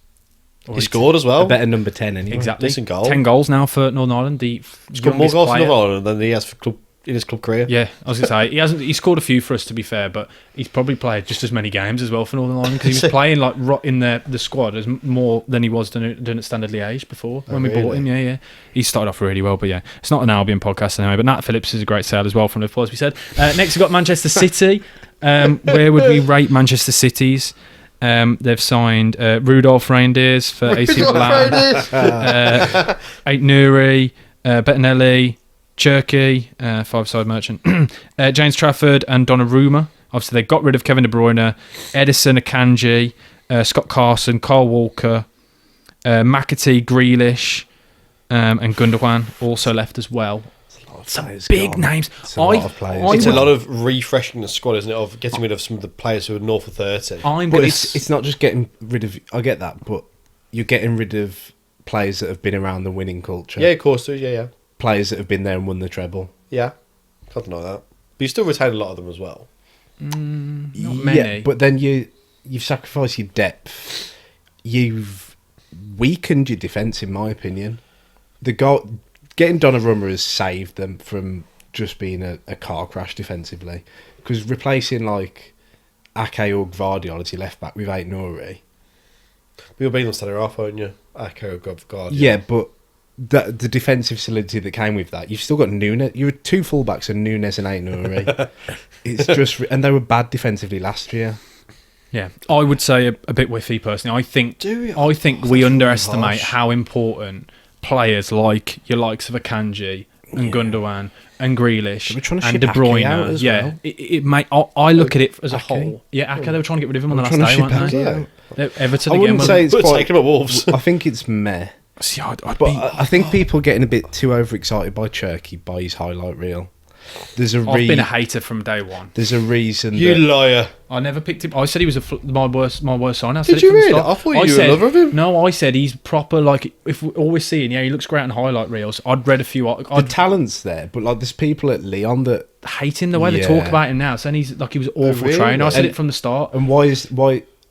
He scored as well. A better number 10 anyway. Exactly. Decent goal. 10 goals now for Northern Ireland. He's got more goals for Northern Ireland than he has for in his club career. Yeah, I was going to say he scored a few for us to be fair, but he's probably played just as many games as well for Northern Ireland because he was playing like in the squad as more than he was doing at Standard Liège before when we bought him. Yeah, he started off really well, but yeah, it's not an Albion podcast anyway. But Nat Phillips is a great sale as well from Liverpool, as we said. Next we've got Manchester City. Where would we rate Manchester City's? They've signed Rudolph Reindeers for AC Milan, Ait Nouri, Bettinelli, Cherky, 5-side merchant, James Trafford and Donnarumma. Obviously, they got rid of Kevin De Bruyne, Edison, Akanji, Scott Carson, Carl Walker, McAtee, Grealish, and Gundogan also left as well. Some big names. It's a lot of players. It's a lot of refreshing the squad, isn't it? Of getting rid of some of the players who are north of 30. But it's not just getting rid of. I get that, but you're getting rid of players that have been around the winning culture. Yeah, of course. Yeah. Players that have been there and won the treble. Yeah, something like that. But you still retain a lot of them as well. Not many. Yeah, but then you've sacrificed your depth. You've weakened your defence, in my opinion. Getting Donnarumma has saved them from just being a car crash defensively. Because replacing like Ake or Gvardiol as your left back with Ait Nouri. But you're being on centre half, aren't you? Ake or Gvardiol. Yeah, but the defensive solidity that came with that, you've still got Núñez. You were 2 fullbacks and Núñez and Ait Nouri. It's just, and they were bad defensively last year. Yeah, I would say a bit whiffy personally. I think we underestimate how important players like your likes of Akanji and Gundogan and Grealish and De Bruyne. I look at it as a whole. Yeah, Ake, they were trying to get rid of him on the last day, weren't they? Everton I wouldn't say it's quite taken at Wolves. I think it's meh. See, I'd But I think people are getting a bit too overexcited by Cherky by his highlight reel. I've been a hater from day one. There's a reason. You liar. I never picked him. I said he was my worst sign. Did you really? I thought you were a lover of him. No, I said he's proper. Like, if we're always seeing, he looks great on highlight reels. I'd read a few. The talent's there, but like there's people at Leon that hate him the way they talk about him now, saying he's like he was awful trainer. I said it from the start. And why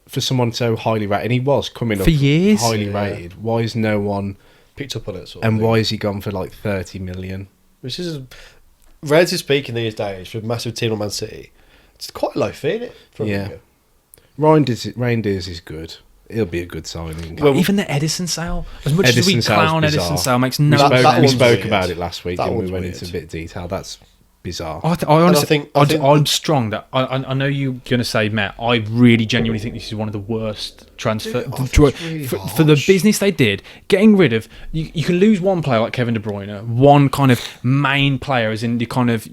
for someone so highly rated, and he was coming up for years, highly rated. Why is no one picked up on it? And why has he gone for like 30 million? Which is relatively speaking these days for a massive team on Man City. It's quite a low fee, isn't it? Reinders is good. He'll be a good signing. Well, even the Edison sale, as much as we clown Edison sale, makes no sense. We spoke about it last week and we went into a bit of detail. That's bizarre. I honestly, I'm strong that I know you're going to say, Matt, I really genuinely think this is one of the worst transfer for the business they did. Getting rid of you can lose one player like Kevin De Bruyne, one kind of main player, as in the kind of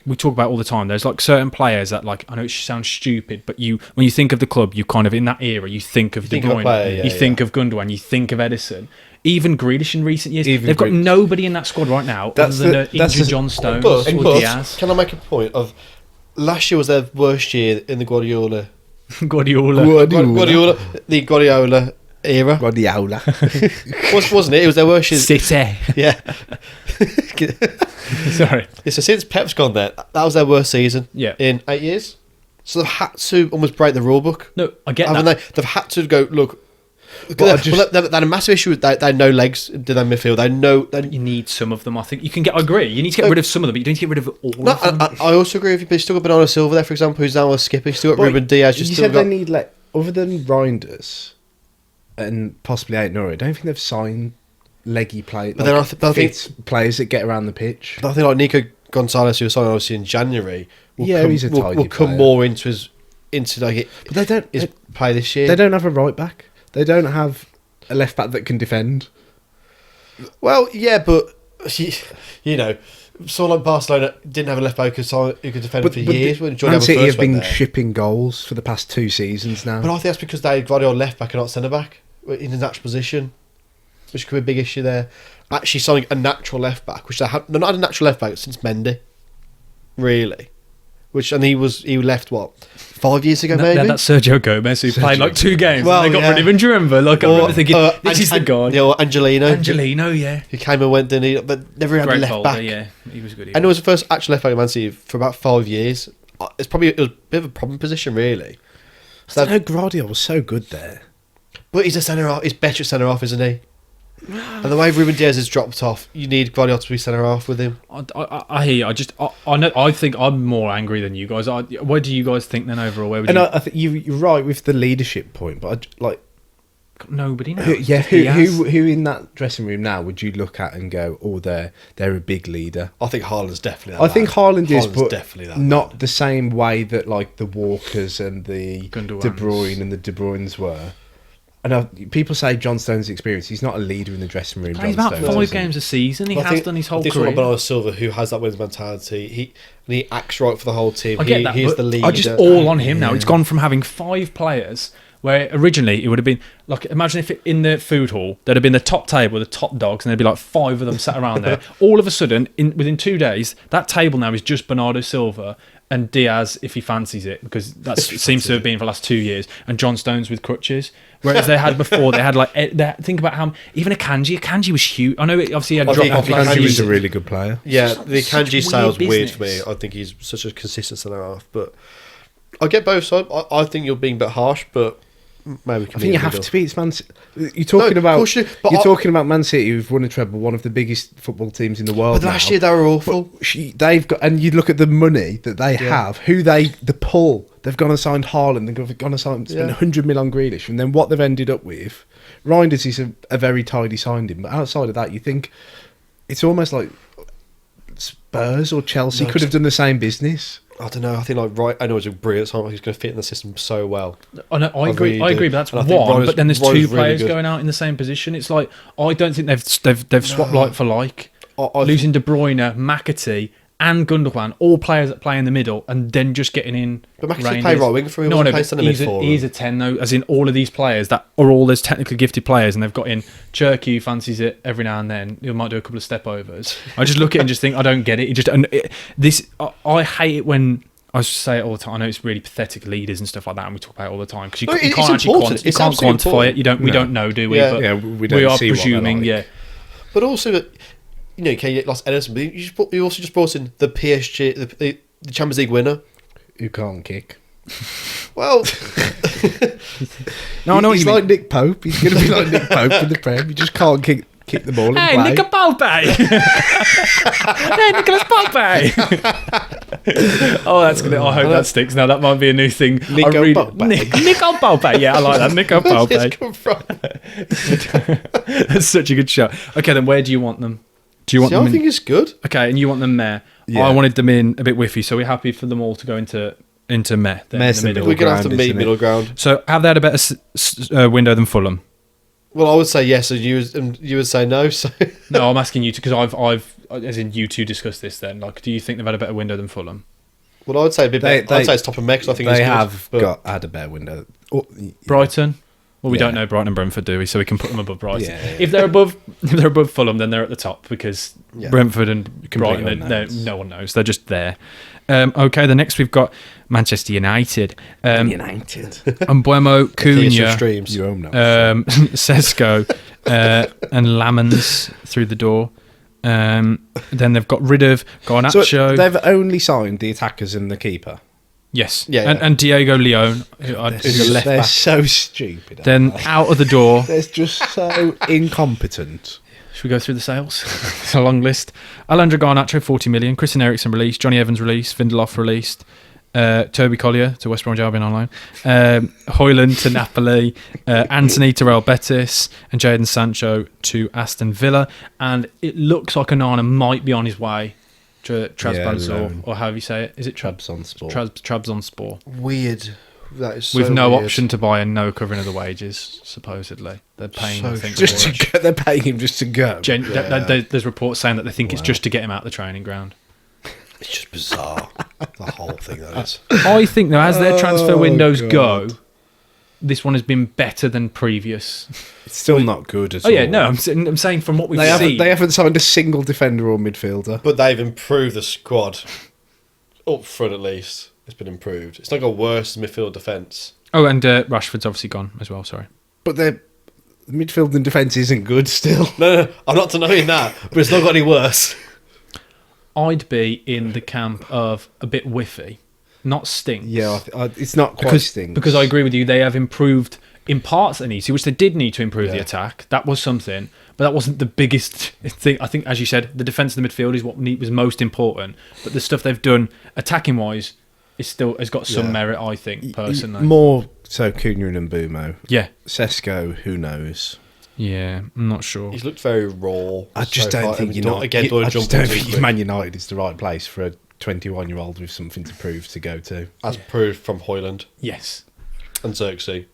we talk about all the time. There's like certain players that, like, I know it sounds stupid, but when you think of the club, you kind of in that era, you think of De Bruyne, you think of Gundogan, you think of Edison. Even Grealish in recent years, they've got nobody in that squad right now other than injured John Stones or Diaz. Can I make a point of last year was their worst year in the Guardiola the Guardiola era. Guardiola. Wasn't it? It was their worst year. City. Yeah. Sorry. Yeah, so since Pep's gone there, that was their worst season in 8 years. So they've had to almost break the rule book. No, I get that. They've had to go, look, they had a massive issue with they had no legs in their midfield. You need some of them. I think you can get. I agree. You need to get rid of some of them, but you don't need to get rid of all of them. I also agree with you. But you still got Bernardo Silva there, for example, who's now a skipper. You still got Ruben Diaz. You said they need, like, other than Reinders and possibly Ait-Nouri, I don't think they've signed leggy players. But I think players that get around the pitch. But I think like Nico Gonzalez, who was signed obviously in January, will come more into like but they don't play this year. They don't have a right back. They don't have a left back that can defend. Well, yeah, but you know, someone like Barcelona didn't have a left back who could defend for years. When Man City have been shipping goals for the past 2 seasons now. But I think that's because they got on left back and not centre back in a natural position, which could be a big issue there. Actually, signing a natural left back, which they've not had a natural left back since Mendy, really. He left 5 years ago, maybe. That's Sergio Gomez, who played like 2 games. And they got rid of him. Do you remember? Like, I remember thinking, this is the guy. Angelino, yeah, who came and went, but never had a left back. Yeah, he was good. And it was the first actual left back at Man City for about 5 years. It was a bit of a problem position, really. So Guardiola was so good there, but he's a centre half. He's better at centre half, isn't he? And the way Ruben Diaz has dropped off, you need Guardiola to be centre half with him. I hear you. I know. I think I'm more angry than you guys. What do you guys think then overall? I think you're right with the leadership point, but got nobody now. Who in that dressing room now would you look at and go, oh, they're a big leader? I think Haaland's definitely that. I think Haaland is, but definitely that not the same way that like the Walkers and the Gundogans. De Bruyne and the De Bruynes were. And people say John Stone's experience. He's not a leader in the dressing room. He's about 5 games a season. He has done his whole career. This Bernardo Silva, who has that winner's mentality. He acts right for the whole team. I get that. He's the leader. I just all on him now. It's gone from having 5 players, where originally it would have been like, imagine if in the food hall there'd have been the top table, the top dogs, and there'd be like 5 of them sat around there. All of a sudden, within 2 days, that table now is just Bernardo Silva and Diaz, if he fancies it, because that seems to have been for the last 2 years, and John Stones with crutches. Whereas they had before, they had like, think about how, even Akanji was huge. I know obviously he had drop off. Akanji was a really good player. Yeah, the Akanji sale's weird for me. I think he's such a consistent centre half, but I get both sides. I think you're being a bit harsh, but maybe we can. I think you have to be. It's Man City. You're talking about Man City, who've won a treble, one of the biggest football teams in the world. But last year they were awful. They've got, and you look at the money that they have, the pull. They've gone and signed Haaland. They've gone and spent 100 million on Grealish, and then what they've ended up with. Reinders is a very tidy signing, but outside of that, you think it's almost like Spurs or Chelsea could have done the same business. I don't know. I think I know it's a brilliant sign. He's going to fit in the system so well. I agree. I agree, but that's one. But then there's 2 players really going out in the same position. It's like I don't think they've swapped like for like. Losing De Bruyne, McAtee, and Gundogan, all players that play in the middle, and then just getting in. But Max play right wing for him. No, He's he's a 10 though, as in all of these players that are all those technically gifted players, and they've got in Cherky who fancies it every now and then. He might do a couple of step overs. I just look at it and just think, I don't get it. I hate it when. I say it all the time. I know it's really pathetic leaders and stuff like that, and we talk about it all the time because you can't actually quantify it. We don't know, do we? Yeah. But we don't. We are see what presuming, they're like. yeah. But also, you lost Ederson, but you also just brought in the PSG, the Champions League winner. Who can't kick? Well, No, I know what he's you mean. like Nick Pope. He's going to be like Nick Pope in the Prem. You just can't kick the ball and Hey, play. Nicola Pope! Hey, Nicolas Pope! Oh, that's good. I hope that sticks. Now that might be a new thing. Nico Pope. Nico Pope. Yeah, I like that. Nico Pope. where's this come from? That's such a good shot. Okay, then where do you want them? Do you want See, them? I think it's good. Okay, and you want them there. Yeah. I wanted them in a bit whiffy, so we're happy for them all to go into meh. Then, Meh's in the the middle. We're gonna have to ground, meet isn't it? middle ground. So have they had a better window than Fulham? Well, I would say yes, and you would say no. So No, I'm asking you to, because I've as in you two discussed this. Then, like, do you think they've had a better window than Fulham? well, I would say a bit better. I'd say it's top of mix. I think They it's good, have but had a better window. Oh, Brighton. Well, we Yeah. don't know Brighton and Brentford, do we? So we can put them above Brighton. Yeah. If they're above Fulham, then they're at the top because Yeah. Brentford and Complete Brighton, unknowns. no one knows. They're just there. Okay, the next we've got Manchester United. United. Mbuemo, Theatre of Cunha, streams. You own them. Sesko, and Lamans through the door. Then they've got rid of Garnacho. So they've only signed the attackers and the keeper. Yes. Yeah, yeah. And Diego Leone, who's a left They're back. so stupid. Then out of the door. They're just so incompetent. Should we go through the sales? It's a long list. Alejandro Garnacho, 40 million. Christian Eriksen released. Johnny Evans released. Vindeloff released. Toby Collier to West Bromwich Albion on loan. Hoyland to Napoli. Anthony to Real Betis. And Jadon Sancho to Aston Villa. And it looks like Onana might be on his way to Trabzonspor, loan. or however you say it. Is it Trabzonspor. Trabzonspor. Weird. That is so With no weird. option to buy and no covering of the wages, supposedly. They're paying, So I think, Just for to it. go, they're paying him just to go. There's reports saying that they think it's just to get him out the training ground. It's just bizarre. The whole thing, that is. I think, though, as their transfer windows go, God. this one has been better than previous. It's still not good at Oh, all. yeah, no, I'm saying from what we've seen. They haven't signed a single defender or midfielder. But they've improved the squad. Up front, at least. It's been improved. It's not got worse than midfield defence. Oh, and Rashford's obviously gone as well, sorry. But their midfield and defence isn't good still. No, I'm not denying that, but it's not got any worse. I'd be in the camp of a bit whiffy, not stinks. Yeah, it's not quite stinks. Because I agree with you, they have improved in parts that they need to, which they did need to improve the attack. That was something, but that wasn't the biggest thing. I think, as you said, the defence of the midfield is what was most important. But the stuff they've done attacking wise has got some merit, I think, personally. More so Cunha and Mbumo. Yeah. Sesko, who knows? Yeah, I'm not sure. He's looked very raw. I just so don't far. think I just don't think Man United is the right place for a 21-year-old with something to prove to go to. As proved from Hoyland Yes. and Xerxes.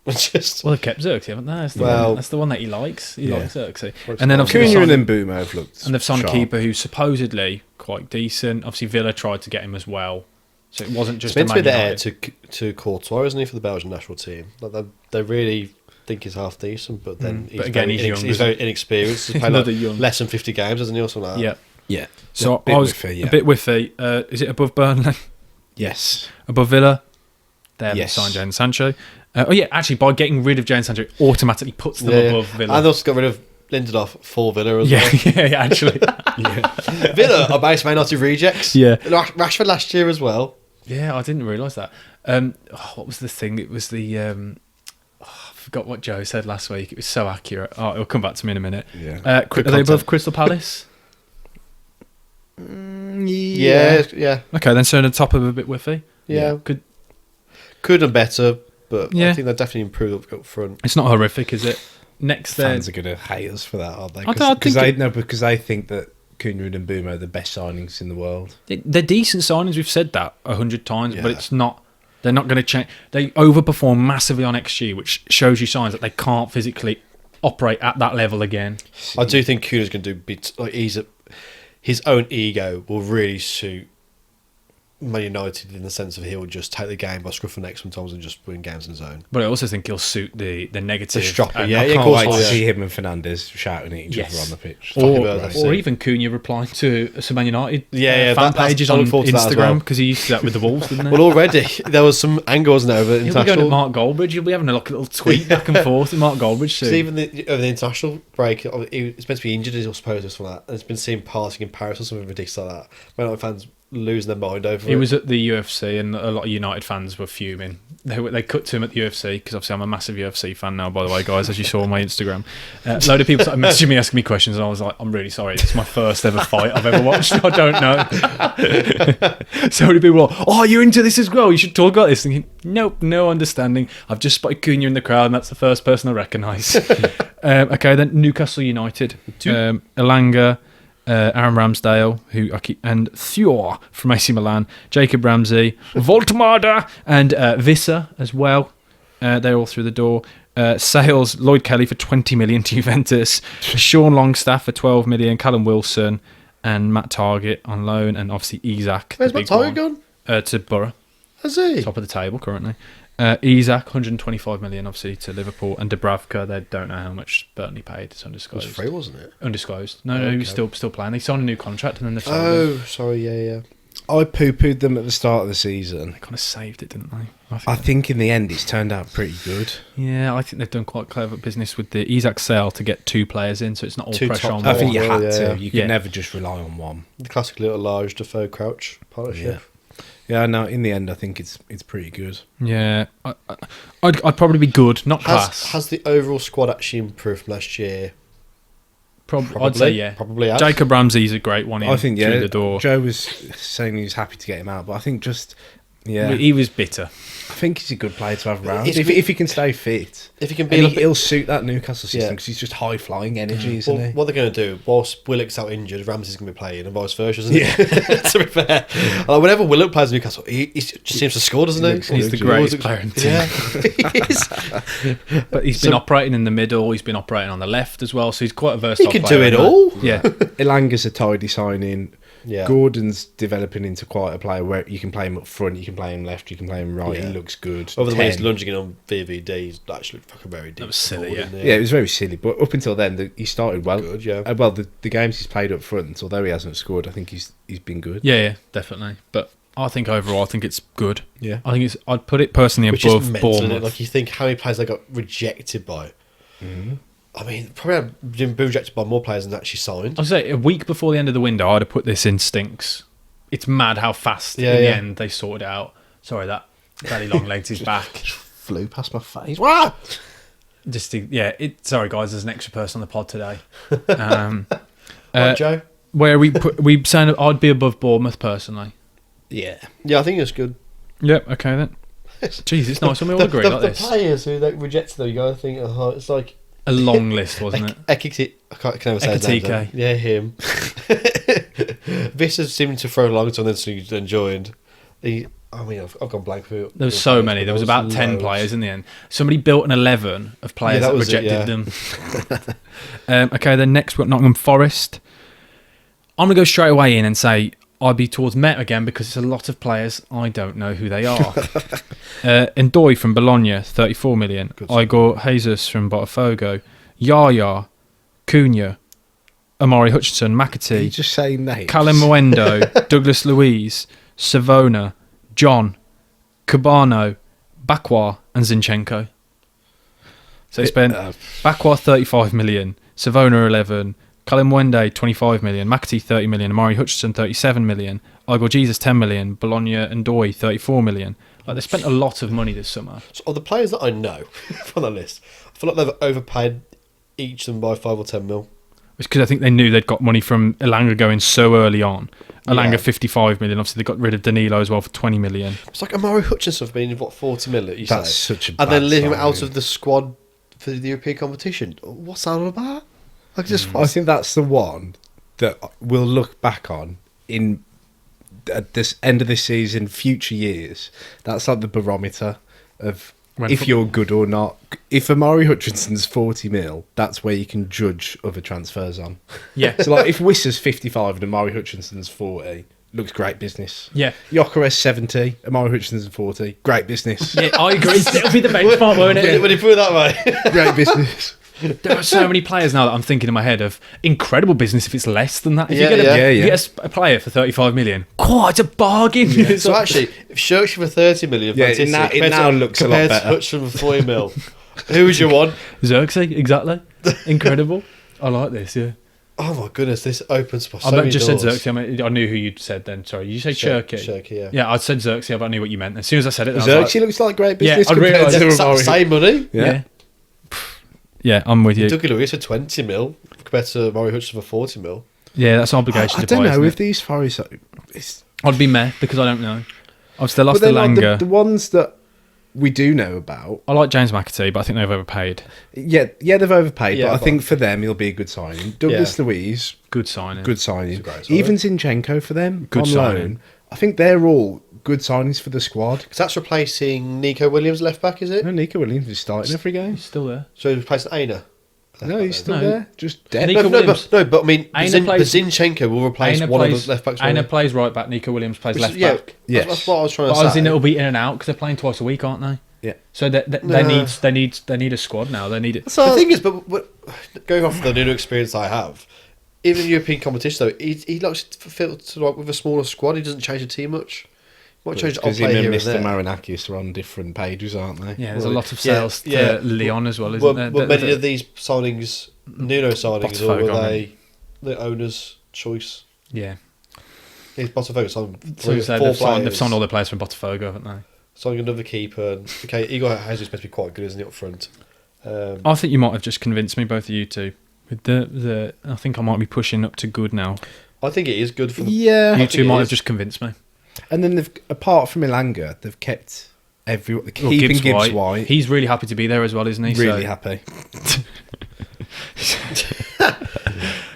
Just Well, they've kept Xerxes, haven't they? That's the one that he likes. He likes Xerxes. And then obviously Cunha they've and signed, Mbumo have looked and they've signed a sharp. keeper who's supposedly quite decent. Obviously, Villa tried to get him as well. So it wasn't just meant a to be Man the heir United. to Courtois, isn't he, for the Belgian national team? Like they really think he's half decent, but then But again, he's young, he's very inexperienced. He's played Another young. less than 50 games, hasn't he, or something like that? Yeah. Yeah. So A bit I was whiffy, yeah. a bit whiffy. Is it above Burnley? Yes. Above Villa? They haven't Yes. signed Jadon Sancho. Actually, by getting rid of Jadon Sancho, it automatically puts them above Villa. And they also got rid of Lindelof for Villa as yeah, well. yeah, actually. Villa are based Man United rejects. Yeah. Rashford last year as well. Yeah, I didn't realise that. What was the thing? It was the... I forgot what Joe said last week. It was so accurate. Oh, it'll come back to me in a minute. Yeah. Are Good they above content. Crystal Palace? Yeah. Okay, then so the top of a bit whiffy. Yeah. Could have better, but Yeah. I think they definitely improved up front. It's not horrific, is it? Next then... Fans are going to hate us for that, aren't they? I don't think Because they think that Cunha and Mbumo are the best signings in the world. They're decent signings. We've said that 100 times, but Yeah. it's not. They're not going to change. They overperform massively on XG, which shows you signs that they can't physically operate at that level again. I do think Kuna's going to do. his own ego will really suit Man United in the sense of he'll just take the game by scruff of the neck sometimes and just win games on his own. But I also think he'll suit the negative. The stropper, yeah. I of can't course. wait to Yeah. see him and Fernandes shouting at each other on the pitch. Or even Cunha replying to some Man United fan pages on Instagram, well. because he used to do that with the Wolves, didn't he? Well, already there was some anger, wasn't there, over the He'll be going international. at Mark Goldbridge. You'll be having a little tweet back and forth with Mark Goldbridge soon. So even over the international break, he was meant to be injured, I suppose, or something like that. And it's been seen passing in Paris or something ridiculous like that. Man United fans losing their mind over it. He was at the UFC, and a lot of United fans were fuming. They cut to him at the UFC, because obviously I'm a massive UFC fan now, by the way, guys, as you saw on my Instagram. A load of people started messaging me, asking me questions, and I was like, I'm really sorry, it's my first ever fight I've ever watched. I don't know. So many people were like, oh, you're into this as well, you should talk about this. Thinking, nope, no understanding. I've just spotted Cunha in the crowd, and that's the first person I recognise. Okay, then Newcastle United. Elanga, Aaron Ramsdale, and Thior from AC Milan, Jacob Ramsey, Voltmada, and Visser as well. They're all through the door. Sales, Lloyd Kelly for 20 million to Juventus, Sean Longstaff for 12 million, Callum Wilson and Matt Targett on loan, and obviously Isak. Where's Matt Targett gone? To Borough. Has he? Top of the table currently. Isak, 125 million, obviously, to Liverpool, and Dubravka, they don't know how much Burnley paid. It's undisclosed. It was free, wasn't it? Undisclosed. No, he was still playing. They signed a new contract, and then they sold him. Oh, sorry, yeah. I poo-pooed them at the start of the season. They kind of saved it, didn't they? I think in the end it's turned out pretty good. Yeah, I think they've done quite clever business with the Isak sale to get two players in, so it's not all Two pressure top on I one. think you had to. Yeah. You could never just rely on one. The classic little large Defoe Crouch partnership. Yeah, no, in the end I think it's pretty good. Yeah, I'd probably be good, not class. Has the overall squad actually improved from last year? Probably, I'd say yeah. Probably has. Jacob Ramsey's a great one in I think through the door. Joe was saying he was happy to get him out, but I think He was bitter. I think he's a good player to have around. If If he can stay fit, If he can be and a bit, he'll suit that Newcastle system Yeah. because he's just high flying energy, isn't he? what they're going to do, whilst Willock's out injured, Ramsey's going to be playing, and vice versa, isn't it? To be fair, whenever Willock plays Newcastle, he just seems to score, doesn't he? He's the greatest player in the team. Yeah, he is. But he's been operating in the middle. He's been operating on the left as well. So he's quite a versatile He can player, do it isn't all. Yeah. Elanga's a tidy signing. Yeah. Gordon's developing into quite a player where you can play him up front, you can play him left, you can play him right. Yeah. He looks good. Over the way he's 10. lunging in on VVD, he's actually fucking very deep. That was silly, forward, yeah. isn't he? Yeah, it was very silly, but up until then, he started well. Good, yeah. The games he's played up front, although he hasn't scored, I think he's been good. Yeah, definitely. But I think overall, I think it's good. Yeah. I think I'd put it personally Which above is mental, isn't it? Bournemouth. Like, you think how many players they got rejected by. Mm-hmm. I mean, probably have been rejected by more players than actually signed. I'd say a week before the end of the window, I'd have put this in stinks. It's mad how fast in the end they sorted it out. Sorry, that Daddy Long Legs is back. Flew past my face. Wow! Sorry guys, there's an extra person on the pod today. Joe? Where we saying I'd be above Bournemouth personally. Yeah. Yeah, I think it's good. Yep. Okay then. Jeez, it's nice when we all agree like the this. players who they rejected them, you gotta think, it's like A long list, wasn't it? I can never say his name. Ekitike. Yeah, him. This has seemed to throw a long time then joined. I've gone blank for it. There was so many. There was about 10 players in the end. Somebody built an 11 of players that rejected them. Okay, then next we've got Nottingham Forest. I'm going to go straight away in and say I'd be towards Met again because it's a lot of players. I don't know who they are. Ndoye from Bologna, 34 million. Igor Jesus from Botafogo. Yaya, Cunha, Amari Hutchinson, McAtee. You just saying names. Callum Moendo, Douglas Luiz, Savona, John, Cabano, Bakwa, and Zinchenko. So they spent Bakwa 35 million, Savona 11, Callum Moendo 25 million, McAtee 30 million, Amari Hutchinson 37 million, Igor Jesus 10 million, Bologna and Ndoye 34 million. Like, they spent a lot of money this summer. So of the players that I know from that list, I feel like they've overpaid each of them by 5 or 10 mil. It's because I think they knew they'd got money from Elanga going so early on. Elanga 55 million. Obviously, they got rid of Danilo as well for 20 million. It's like Amari Hutchinson for being 40 mil. You That's say, such a and bad then leaving him signing. out of the squad for the European competition. What's that all about? I think that's the one that we'll look back on at this end of this season, future years. That's like the barometer of if you're good or not. If Amari Hutchinson's 40 mil, that's where you can judge other transfers on. Yeah. So, like, if Wissa's 55 and Amari Hutchinson's 40, looks great business. Yeah. Gyökeres 70, Amari Hutchinson's 40, great business. Yeah, I agree. It'll be the benchmark, won't it? When you put it that way. Great business. There are so many players now that I'm thinking in my head of incredible business if it's less than that. If Yeah, you get, yeah. you get a player for 35 million, it's a bargain. It's So like- actually, if Shirkshire for 30 million, Yeah, fantastic. it now looks a lot compared better. to Hutchinson for 40 mil. Who would you want? Xerxes, exactly. Incredible. I like this, yeah. Oh my goodness, this opens so I many just said doors. Xerxes. I knew who you'd said then. Sorry, you say Cherky. Shirky, yeah. Yeah, I said Xerxes, but I knew what you meant. As soon as I said it, I was Xerxes like, looks like great Yeah, business I compared realised- to Sa- Amari. Same money. yeah. Yeah, I'm with you. Dougie Lewis for 20 mil compared to Murray Hutchinson for 40 mil. Yeah, that's an obligation I to don't buy, know isn't if it? these Forest. It's, I'd be meh because I don't know. I've still but lost the then like, Langer. the ones that we do know about. I like James McAtee, but I think they've overpaid. Yeah, they've overpaid, Yeah, but I but- think for them he'll be a good signing. Douglas Louise, Good signing. good signing. great signing. Even Zinchenko for them, Good on signing. loan. I think they're all good signings for the squad. Because that's replacing Nico Williams left back, is it? No, Nico Williams is starting every game. He's still there. So he's replacing Aina. No, he's still No. there, just dead. Nico Williams. But I mean, Aina plays- Zinchenko will replace Aina one plays, of the left backs. Aina plays right back, Nico Williams plays left Yeah, back. Yes. that's what I was trying But to I was say. in it'll be in and out because they're playing twice a week, aren't they? Yeah. So they need a squad now. They need it. The thing is, but going off the Nuno experience I have, even in European competition though, he likes to fit to like with a smaller squad. He doesn't change the team much. He might change the odd Because him player and here and Mr. there. Marinakis are on different pages, aren't they? Yeah, there's a Well, lot of yeah, sales yeah. to Lyon as well, isn't Were there? many of these signings Nuno signings, or Botafogo, were I they the owner's choice? Yeah. He's Botafogo signed So they've signed all their players from Botafogo, haven't they? Signing another keeper. And, okay, Igor Jesus supposed to be quite good, isn't he, up front? I think you might have just convinced me, both of you two. With the I think I might be pushing up to good now. I think it is good for the. Yeah. You think two it might have is. just convinced me. And then they've, apart from Ilanga, they've kept everyone. They're Well, keeping Gibbs White. He's really happy to be there as well, isn't he? really So- happy.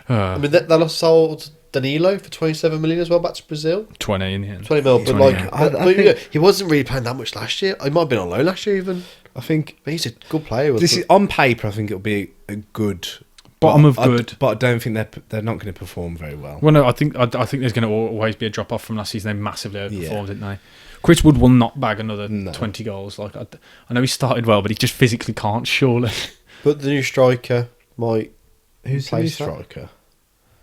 I mean, they lost sold Danilo for 27 million as well back to Brazil. 20 in the end. 20 mil, but 20, like, yeah. I you know, think- he wasn't really playing that much last year. He might have been on loan last year even. I think But he's a good player. this is on paper. I think it'll be a good Bottom but of good. but I don't think they're not going to perform very well. Well, no, I think there's going to always be a drop off from last season. They massively overperformed, Yeah. didn't they? Chris Wood will not bag another No. 20 goals. Like I know he started well, but he just physically can't. Surely. But the new striker might. Who's the new Replace that? striker?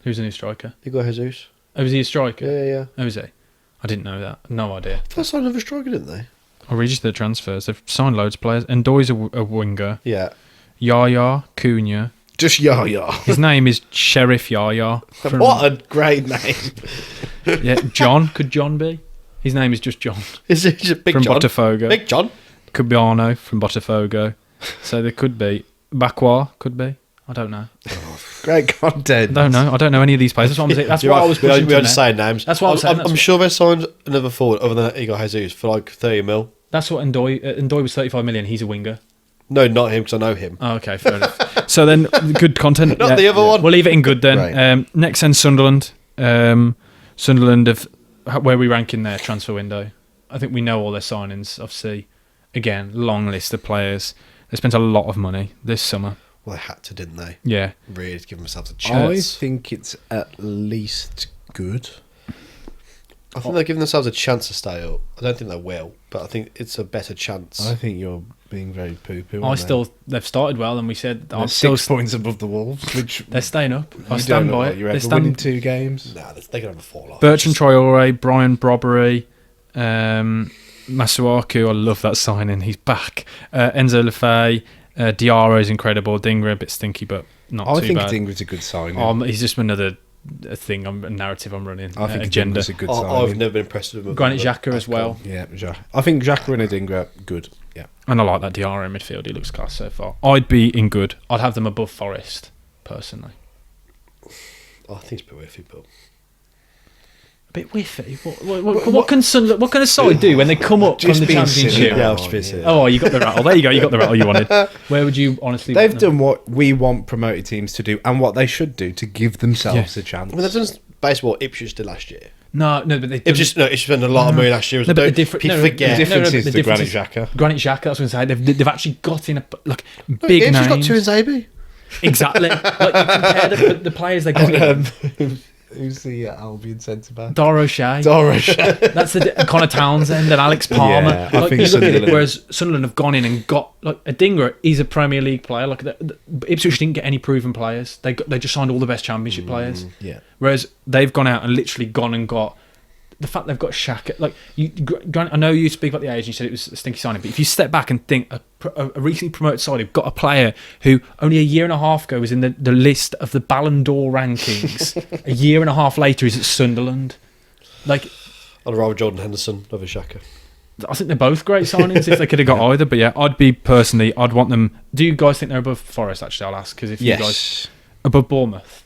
Who's the new striker? Igor Jesus. Oh, is he a striker? Yeah. Oh, is he? I didn't know that. No idea. They signed another striker, didn't they? I'll read you the transfers. They've signed loads of players. Ndoi's a winger. Yeah. Yaya Cunha. Just Yaya. His name is Sheriff Yaya. from- What a great name! Yeah, John. Could John be? His name is just John. Is it just Big From John? Botafogo. Big John? Could be Arno from Botafogo. So there could be. Bakwa could be. I don't know. Great content. I don't know any of these players. That's what I'm saying. That's why I was We pushing are to just now. saying names. That's what I'm saying, that's I'm what- sure they signed another forward other than Igor Jesus for like 30 mil. That's what Ndoi was 35 million. He's a winger. No, not him because I know him. Oh, okay, fair enough. So then, good content. Not the other one. We'll leave it in good then. Right. Next then Sunderland. Sunderland of where we rank in their transfer window. I think we know all their signings. Obviously, again, long list of players. They spent a lot of money this summer. Well, they had to, didn't they? Yeah. Really to give themselves a I chance. think it's at least good. I think they're giving themselves a chance to stay up. I don't think they will, but I think it's a better chance. I think you're being very poo-poo. They've started well, and we said They're I'm still 6 points above the Wolves, which they're staying up. I you stand don't know by what it. you're They ever winning stand. 2 games. Nah, they're going to have a fall off. Bertrand Traore, Brian Brobbery, Masuaku. I love that signing. He's back. Enzo Lefebvre, Diarra's incredible. Dingra a bit stinky, but not I too think bad. Dinger's a good signing. He's just another thing, a narrative I'm running. I think agenda. Dinger's a good I've signing. never been impressed with him. Granit Xhaka as well. Yeah, I think Xhaka and Adingra good. Yeah. And I like that Diarra in midfield. He looks class so far. I'd be in good. I'd have them above Forest, personally. I think it's a bit iffy, but A bit whiffy. What can a side do when they come up from Just the being silly. Championship? yeah, I was just being silly. Oh, you got the rattle. There you go. You got the rattle you wanted. Where would you honestly? They've want them? done what we want promoted teams to do and what they should do to give themselves a chance. I mean, they've done basically what Ipswich did last year. No, but they Ipswich spent a lot of money last year. No, but the different- People no, no, forget. The difference is the the difference Granit is- Xhaka. Granit Xhaka, I was going to say, they've actually got in big Ipswich got names. 2 in Zabi. Exactly. Like, you compare the players they got in. Who's the Albion centre back? Dara O'Shea. That's Connor Townsend and Alex Palmer. Yeah, I Like, think you look at it, Sunderland- whereas Sunderland have gone in and got like a Dinger. He's a Premier League player. Like Ipswich didn't get any proven players. They just signed all the best Championship players. Yeah. Whereas they've gone out and literally gone and got the fact they've got Shaq. Like I know you speak about the age and you said it was a stinky signing, but if you step back and think a recently promoted side who've got a player who only a year and a half ago was in the list of the Ballon d'Or rankings, a year and a half later he's at Sunderland. Like, I'd rather Jordan Henderson over Xhaka. I think they're both great signings if they could have got either. But yeah, I'd want them. Do you guys think they're above Forest? Actually, I'll ask because if you guys above Bournemouth,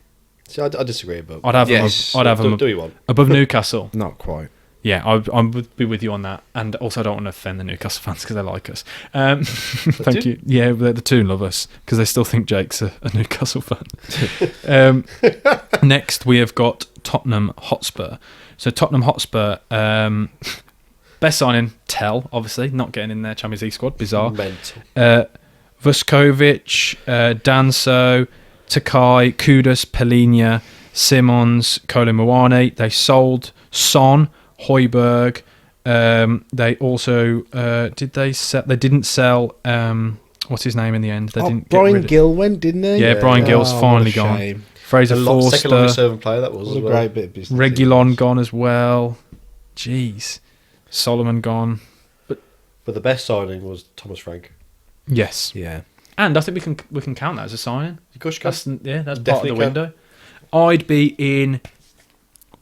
See, I disagree, but I'd have Yes. them. I'd have them do you want? above Newcastle. Not quite. Yeah, I would be with you on that, and also I don't want to offend the Newcastle fans because they like us. Thank you. Yeah, the two love us because they still think Jake's a Newcastle fan. Next, we have got Tottenham Hotspur. So Tottenham Hotspur, best signing, Tell, obviously not getting in their Champions League squad, bizarre. Mental. Vuskovic, Danso, Takai, Kudus, Polinia, Simons, Kolo Muani. They sold Son, Højbjerg. They also did they sell? They didn't sell. What's his name in the end? They didn't. Get Brian rid of, Gill went, didn't he? Yeah, Brian Gill's what finally a gone. shame. Fraser Second longest Forster, serving player that was. What As a well. great bit of business. Regulon gone as well. Jeez, Solomon gone. But the best signing was Thomas Frank. Yes, Yeah. and I think we can count that as a signing. Gushka. That's part of the Definitely can. window. I'd be in.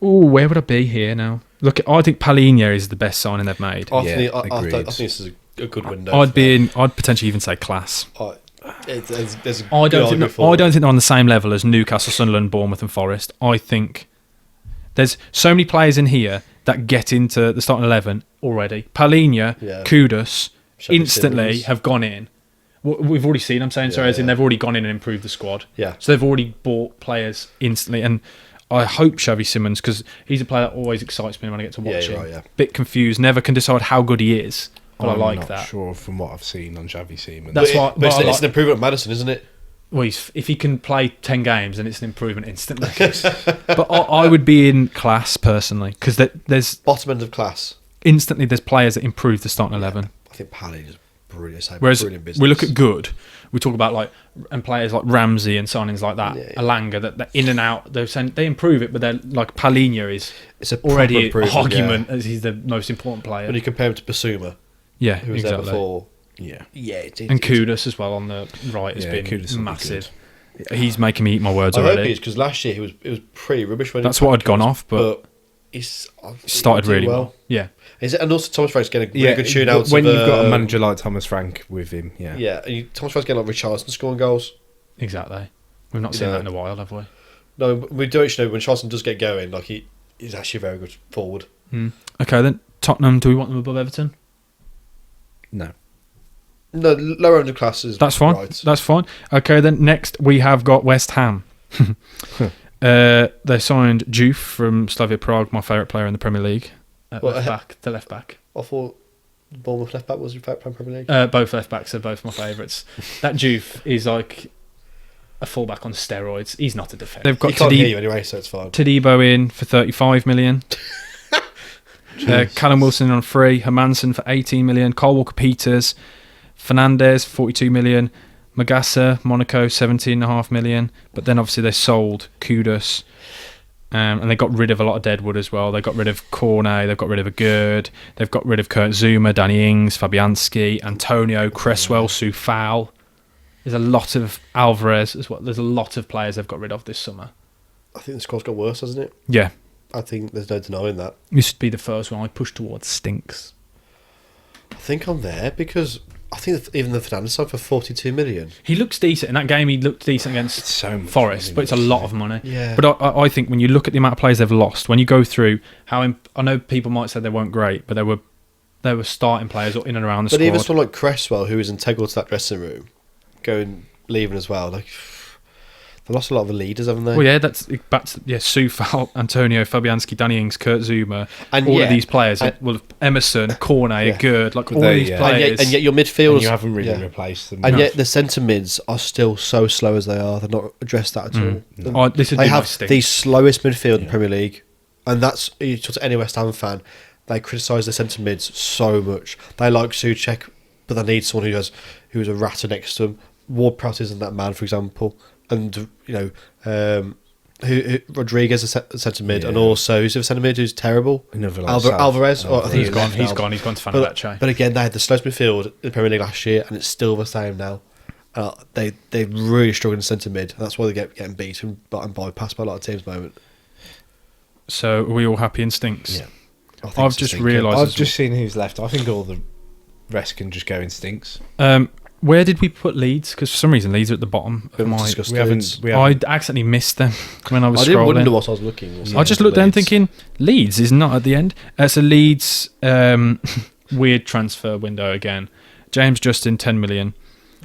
Ooh, where would I be here now? Look, I think Polinia is the best signing they've made. I Yeah, think agreed. this is a good window. I'd be in. I'd potentially even say Class. There's a I good don't think. argument for I it. don't think they're on the same level as Newcastle, Sunderland, Bournemouth, and Forest. I think there's so many players in here that get into the starting 11 already. Polinia, Yeah. Kudus, Shelby instantly Simmons. have gone in. We've already seen. I'm saying, sorry, as in Yeah. they've already gone in and improved the squad. Yeah. So they've already bought players instantly, and I hope Shelby Simmons, because he's a player that always excites me when I get to Yeah, watch you're him. right, yeah. Bit confused, never can decide how good he is, but I I'm like not that. sure from what I've seen on Xavi Seaman. That's But why- but it's, but I it's an like- improvement of Madison, isn't it? Well, if he can play 10 games, then it's an improvement instantly. But I would be in Class personally, because there's Bottom end of class. instantly there's players that improve the starting 11. I think Pally is brilliant. Whereas Brilliant business. we look at good, we talk about and players like Ramsey and signings like that, Yeah. Alanga, that they're in and out. They improve it, but they're like Polinia is it's a already proper an improvement, argument as he's the most important player. When you compare him to Basuma, Yeah, who was there exactly. before. yeah. Yeah, And Kudus as well on the right has Yeah, been Kudus will be massive. He's making me eat my words I hope he already. is, because last year it was pretty rubbish when That's he what I'd gone off, but he's started doing really well. Yeah. And also Thomas Frank's getting really good shootouts. When of, you've got a manager like Thomas Frank with him, yeah. Yeah, and Thomas Frank's getting like Richarlison scoring goals. Exactly. We've not seen that in a while, have we? No, we do actually know when Richarlison does get going, like he's actually very good forward. Okay, then Tottenham. Do we want them above Everton? No. No, lower end of classes. That's fine. Right. That's fine. Okay, then next we have got West Ham. They signed Juve from Slavia Prague, my favourite player in the Premier League. The left back. I thought Bournemouth left back was your favourite Premier League. Both left backs are both my favourites. That Juve is like a fullback on steroids. He's not a defender. They've He got can't hear you anyway, so it's fine. Tadibo in for 35 million. Callum Wilson on free. Hermansen for 18 million. Kyle Walker-Peters. Fernandez 42 million. Magassa, Monaco 17.5 million. But then obviously they sold Kudus. And they got rid of a lot of deadwood as well. They got rid of Cornet, they've got rid of Agurd, they've got rid of Kurt Zuma, Danny Ings, Fabianski, Antonio, Cresswell, Soufal. There's a lot of Alvarez as well. There's a lot of players they've got rid of this summer. I think the squad's got worse, hasn't it? Yeah. I think there's no denying that. This would be the first one I push towards stinks. I think I'm there because I think even the Fernandez side for 42 million. He looks decent. In that game, he looked decent against It's so much Forest, money, but it's a lot of money. Yeah. But I think when you look at the amount of players they've lost, when you go through I know people might say they weren't great, but they were starting players in and around the But squad. even someone like Cresswell, who is integral to that dressing room, leaving as well. Like They lost a lot of the leaders, haven't they? Well, yeah, that's back to Soufal, Antonio, Fabianski, Danny Ings, Kurt Zuma, And all yeah, of these players. and- well, Emerson, Cornet, Yeah. Gerd, like all they- these yeah. players. and yet your And midfielders, you haven't really yeah. replaced them. And No. yet the centre mids are still so slow as they are. They're not addressed that at all. Oh, this would They be my have stink. the slowest midfield in the Premier League, and that's you talk to any West Ham fan. They criticise the centre mids so much. They like Souček, but they need someone who's a ratter next to them. Ward-Prowse isn't that man, for example, and who Rodriguez is a centre mid, and Yeah. also who's a centre mid who's terrible. Another like South- Alvarez, or I think he's gone. left He's now. gone. He's gone to But, Fenerbahce. but again, they had the slowest midfield in the Premier League last year, and it's still the same now. They really struggle in centre mid, and that's why they getting beaten and bypassed by a lot of teams at the moment. So are we all happy in stinks? Yeah. I think I've it's just a stinker. realised. I've just seen who's left. I think all the rest can just go in stinks. Where did we put Leeds? Because for some reason Leeds are at the bottom of We haven't my. discussed We Leeds. haven't. We haven't. I accidentally missed them when I was I didn't scrolling. wonder what I was looking. I just looked down thinking Leeds is not at the end. So Leeds weird transfer window again. James Justin 10 million,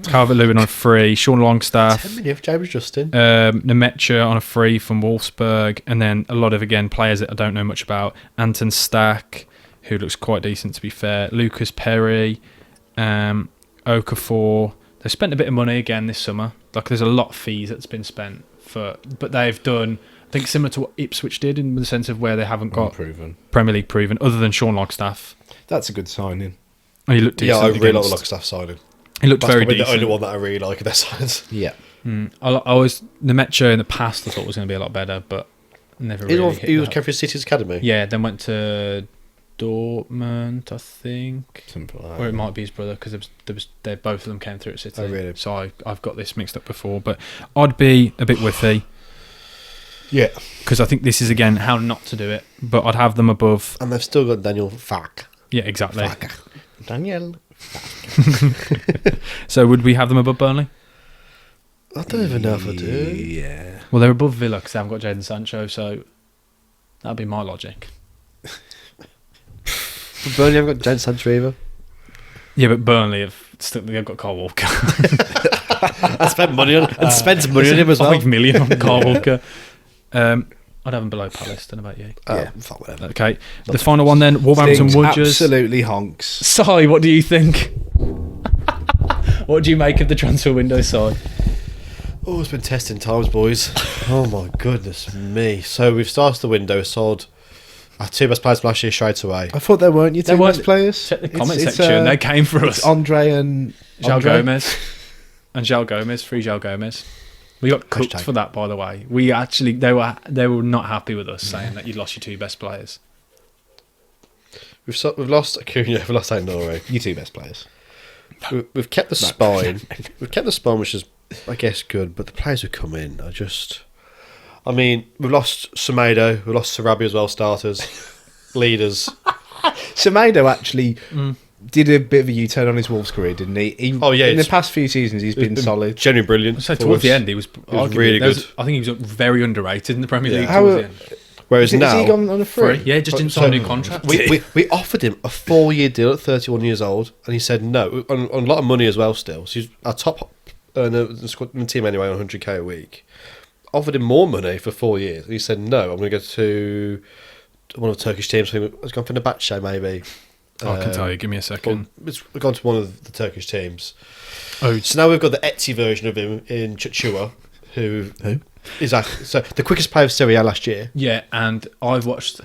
Calvert-Lewin on a free, Sean Longstaff, 10 minutes, James Justin. Nemecha on a free from Wolfsburg, and then a lot of again players that I don't know much about. Anton Stack, who looks quite decent to be fair. Lucas Perry, Okafor. They spent a bit of money again this summer. Like there's a lot of fees that's been spent but they've done. I think similar to what Ipswich did in the sense of where they haven't got Proven. Premier League proven, other than Sean Longstaff. That's a good signing. And he looked Yeah, decent. I really like the against- Longstaff signing. He looked That's very probably decent. the only one that I really like of their signings. Yeah. I was Nemecha in the past. I thought was going to be a lot better, but never really. hit He was that. came from City's academy. Yeah, then went to Dortmund, I think, Simple. or it might be his brother because they both of them came through at City. Oh, really? So I've got this mixed up before, but I'd be a bit whiffy Yeah. because I think this is again how not to do it. But I'd have them above. And they've still got Daniel Fack. Yeah, exactly. Daniel. So would we have them above Burnley? I don't even know if I do. Yeah. Well, they're above Villa because they haven't got Jadon Sancho, so that'd be my logic. But Burnley haven't got Jadon Sancho either. Yeah, but Burnley they've got Carl Walker. I spent money on him as well. 5 million on Carl Walker. I'd have them below Palace. Don't know about you. Yeah. Fuck whatever. Okay, the final one then. Wolverhampton Stinks, Wanderers. absolutely honks. Si, what do you think? What do you make of the transfer window, Si? Oh, it's been testing times, boys. Oh my goodness me. So we've started the window, sold our two best players from last year straight away. I thought they weren't your They two weren't- best players. Check the comment It's, section. They came for us. It's Andre and João Andre. Gomez. And João Gomez. Free João Gomez. We got cooked Hashtag. for that, by the way. We actually, they were not happy with us saying that you'd lost your two best players. We've lost Acuna, we've lost Aït-Nouri. Your two best players. We've kept the spine. We've kept the spine, which is, I guess, good. But the players who come in are just. I mean, we've lost Semedo, we've lost Sarabi as well. Starters, leaders. Semedo actually did a bit of a U-turn on his Wolves career, didn't he? Oh, yeah, In the it's- past few seasons, he's been solid. Genuinely brilliant. So for towards us. the end, he was really there was- good. I think he was very underrated in the Premier League. How- towards the end. Whereas Is now, he gone on a free? Yeah, just didn't sign a new contract. we offered him a 4-year deal at 31 years old, and he said no on a lot of money as well. Still, so he's our top earner in the team anyway on 100k a week. Offered him more money for 4 years, and he said no. I'm going to go to one of the Turkish teams. I think it's gone for Fenerbahce maybe. I can tell you. Give me a second. It's gone to one of the Turkish teams. Oh, So now we've got the Etsy version of him in Chichua, who is so the quickest player of Serie A last year. yeah, and I watched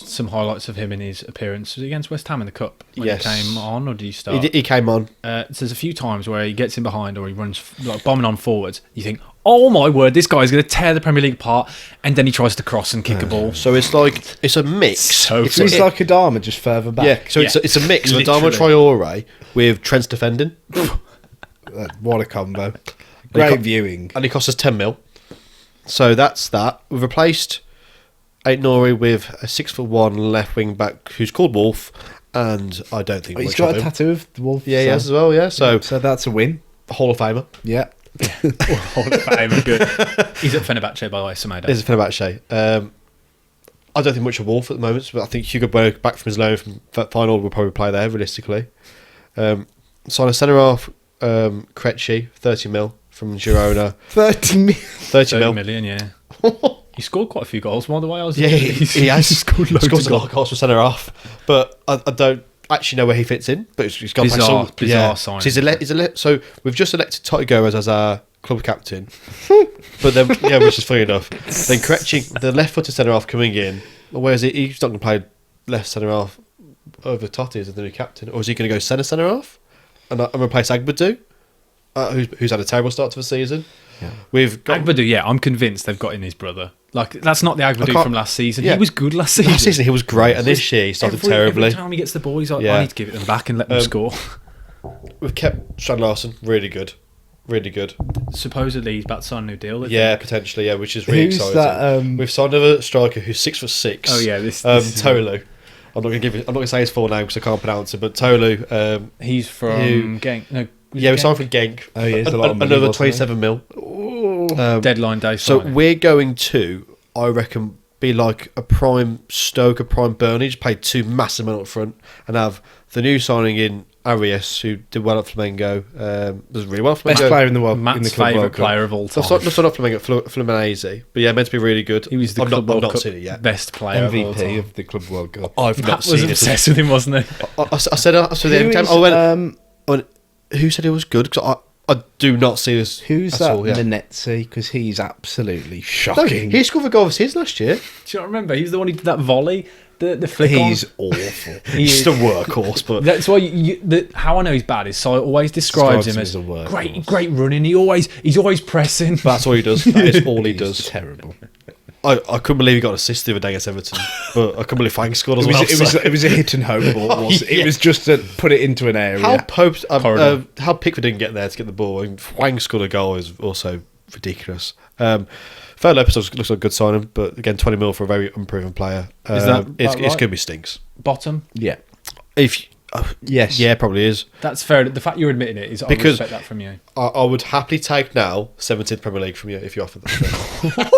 some highlights of him in his appearance. Was it against West Ham in the Cup when Yes. he came on, or did he start? He came on. So there's a few times where he gets in behind or he runs like bombing on forwards. You think, oh my word, this guy's going to tear the Premier League apart, and then he tries to cross and kick a ball. So it's like it's a mix. So it's He's like Adama, just further back. Yeah, so Yeah. it's a mix of Adama Literally. Traore with Trent's defending, What a combo. Great got- viewing. and he cost us 10 mil. So that's that. We've replaced Aït-Nouri with a 6'1" left wing back who's called Wolf, and I don't think He's much got of a him. tattoo of the wolf. Yeah, he has as well. Yeah, so that's a win. Hall of Famer Yeah. Hall of Fame, good. He's at Fenerbahce, by the way, Semedo. is Fenerbahce. I don't think much of Wolf at the moment, but I think Hugo Bueno back from his loan from final will probably play there realistically. So on a centre half, Krejci 30 mil from Girona. 30 million. 30 mil. million, yeah. He scored quite a few goals, by the way. Yeah, he has scored loads scores of a lot of goals for centre half, but I don't actually know where he fits in. But he's got bizarre signing. So we've just elected Totti Gomez as our club captain, but then which is funny enough. Then Krejci, the left-footed centre half coming in. Where is he? He's not going to play left centre half over Totti as the new captain, or is he going to go centre half and replace Agbadou, who's had a terrible start to the season? Yeah. We've got Agbadou, yeah, I'm convinced they've got in his brother. Like, that's not the Agbadou from last season. Yeah. He was good last season. Last season he was great, and this year he started terribly. Every time he gets the ball, he's like, Yeah. I need to give it them back and let them score. We've kept Strand Larson really good. Supposedly he's about to sign a new deal. Yeah, potentially, yeah, which is really Who's exciting. that? We've signed another striker who's 6'6". Oh yeah, this Tolu. I'm not going to say his full name because I can't pronounce it, but Tolu. He's from Genk. No, we signed from Genk. Oh yeah, there's a lot of money, another wasn't 27 mil. deadline day So signing. we're going to, I reckon, be like a prime Stoke, a prime Burnley, just pay 2 massive men up front and have the new signing in Arias, who did well at Flamengo, does really well at Flamengo. Best player in the world. Matt's in the club favourite World Cup. player of all time. So not not Flamengo, Fluminense, but yeah, meant to be really good. He was the I've Club not, World I've not Cup seen it yet. best player of all MVP time. of the Club World Cup. I've Matt not was seen it. obsessed with him, wasn't he? I said the Who time. is, I went, who said it was good? Because I do not see this. Who's at that? all, yeah. Nenetzi, because he's absolutely No, shocking. he scored the goal of his last year. Do you not remember? He's the one who did that volley, the flick on. He's awful. He's still a workhorse, but That's why how I know he's bad is Si always describes him as a workhorse. great running. He's always pressing. that's all he does. That is all he He's does. terrible. I couldn't believe he got an assist the other day against Everton, but I couldn't believe Fang scored as well. It was a hit and hope ball. Wasn't it? Yeah. It was just to put it into an area. How Pickford didn't get there to get the ball, and Wang scored a goal is also ridiculous. Third Lopez looks like a good signing, but again, 20 mil for a very unproven player. Is that it's right? going to be stinks. Bottom. Yeah. If Yes. yeah, probably is. That's fair. The fact you're admitting it is, I Because- respect that from you. I would happily take now 17th Premier League from you if you offered that.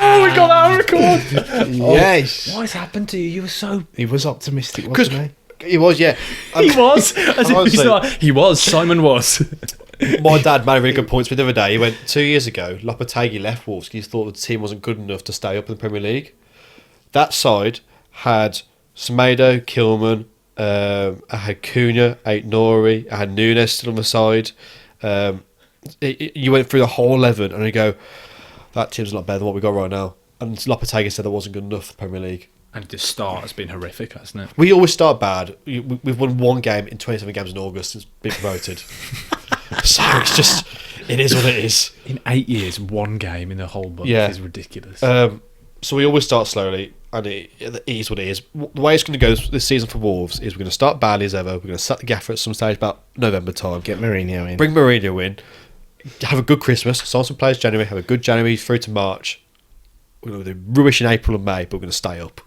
Oh, we got that on record. Yes. What has happened to you? You were so. He was optimistic, Because wasn't he was, yeah. He was. As if he's Honestly. not. He was. Simon was. My dad made really good points with the other day. He went 2 years ago, Lopetegui left Wolves because he thought the team wasn't good enough to stay up in the Premier League. That side had Semedo, Kilman, I had Cunha, Nori, I had Nunes still on the side. You went through the whole 11 and you go, that team's a lot better than what we got right now. And Lopetegui said that wasn't good enough for the Premier League. And the start has been horrific, hasn't it? We always start bad. We've won 1 game in 27 games in August since being promoted. So it's just, it is what it is. In 8 years, 1 game in the whole month is ridiculous. So we always start slowly, and it is what it is. The way it's going to go this season for Wolves is we're going to start badly as ever. We're going to sack the gaffer at some stage about November time. Get Mourinho in. Bring Mourinho in. Have a good Christmas. Sign some players January. Have a good January through to March. We're going to do rubbish in April and May, but we're going to stay up.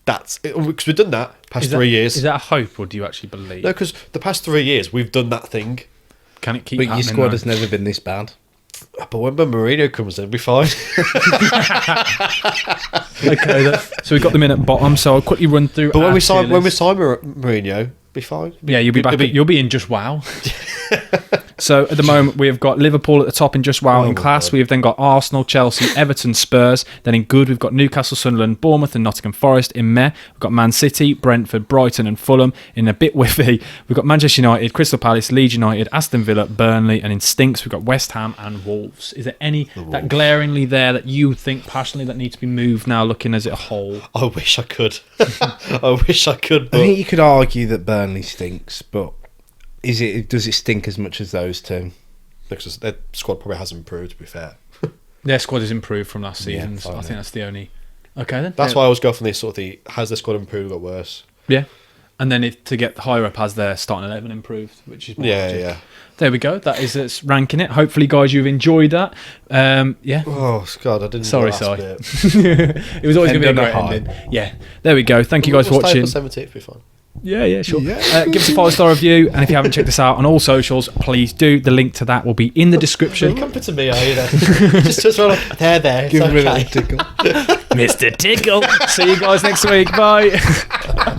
That's it, because we've done that past 3 years. Is that a hope, or do you actually believe? No, because the past 3 years we've done that thing. Can it keep But your happening, squad though? has never been this bad. But when Mourinho comes in, we'll be fine. Okay, so we've got them in at bottom. So I'll quickly run through. But our when we sign tier list. Mourinho, be fine. Yeah, you'll be back. You'll be in just wow. So at the moment we've got Liverpool at the top in just wow in my class. God. We've then got Arsenal, Chelsea, Everton, Spurs. Then in good we've got Newcastle, Sunderland, Bournemouth, and Nottingham Forest. In meh we've got Man City, Brentford, Brighton, and Fulham. In a bit whiffy we've got Manchester United, Crystal Palace, Leeds United, Aston Villa, Burnley, and in stinks we've got West Ham and Wolves. Is there any that glaringly there that you think passionately that needs to be moved now, looking as a whole? I wish I could. I wish I could, I but think you could argue that Burnley stinks, but does it stink as much as those two? because their squad probably has improved, to be fair. Their squad has improved from last Yeah, season. So I finally. think that's the only. Okay then. That's why I always go from this sort of the has their squad improved or got worse? Yeah. And then to get higher up as their starting 11 improved, which is more Yeah, logic. yeah. There we go. That is us ranking it. Hopefully, guys, you've enjoyed that. Yeah. Oh God, I didn't. Sorry, last Si. bit. It was always going to be a End on a great high. ending. Yeah. There we go. Thank you guys for watching. 17th be fine. Yeah, sure. Give us a 5-star review, and if you haven't checked us out on all socials, please do. The link to that will be in the description. Come to me, are you? Just sort of there. Give it's him a okay. little tickle. Mr. Tickle. See you guys next week. Bye.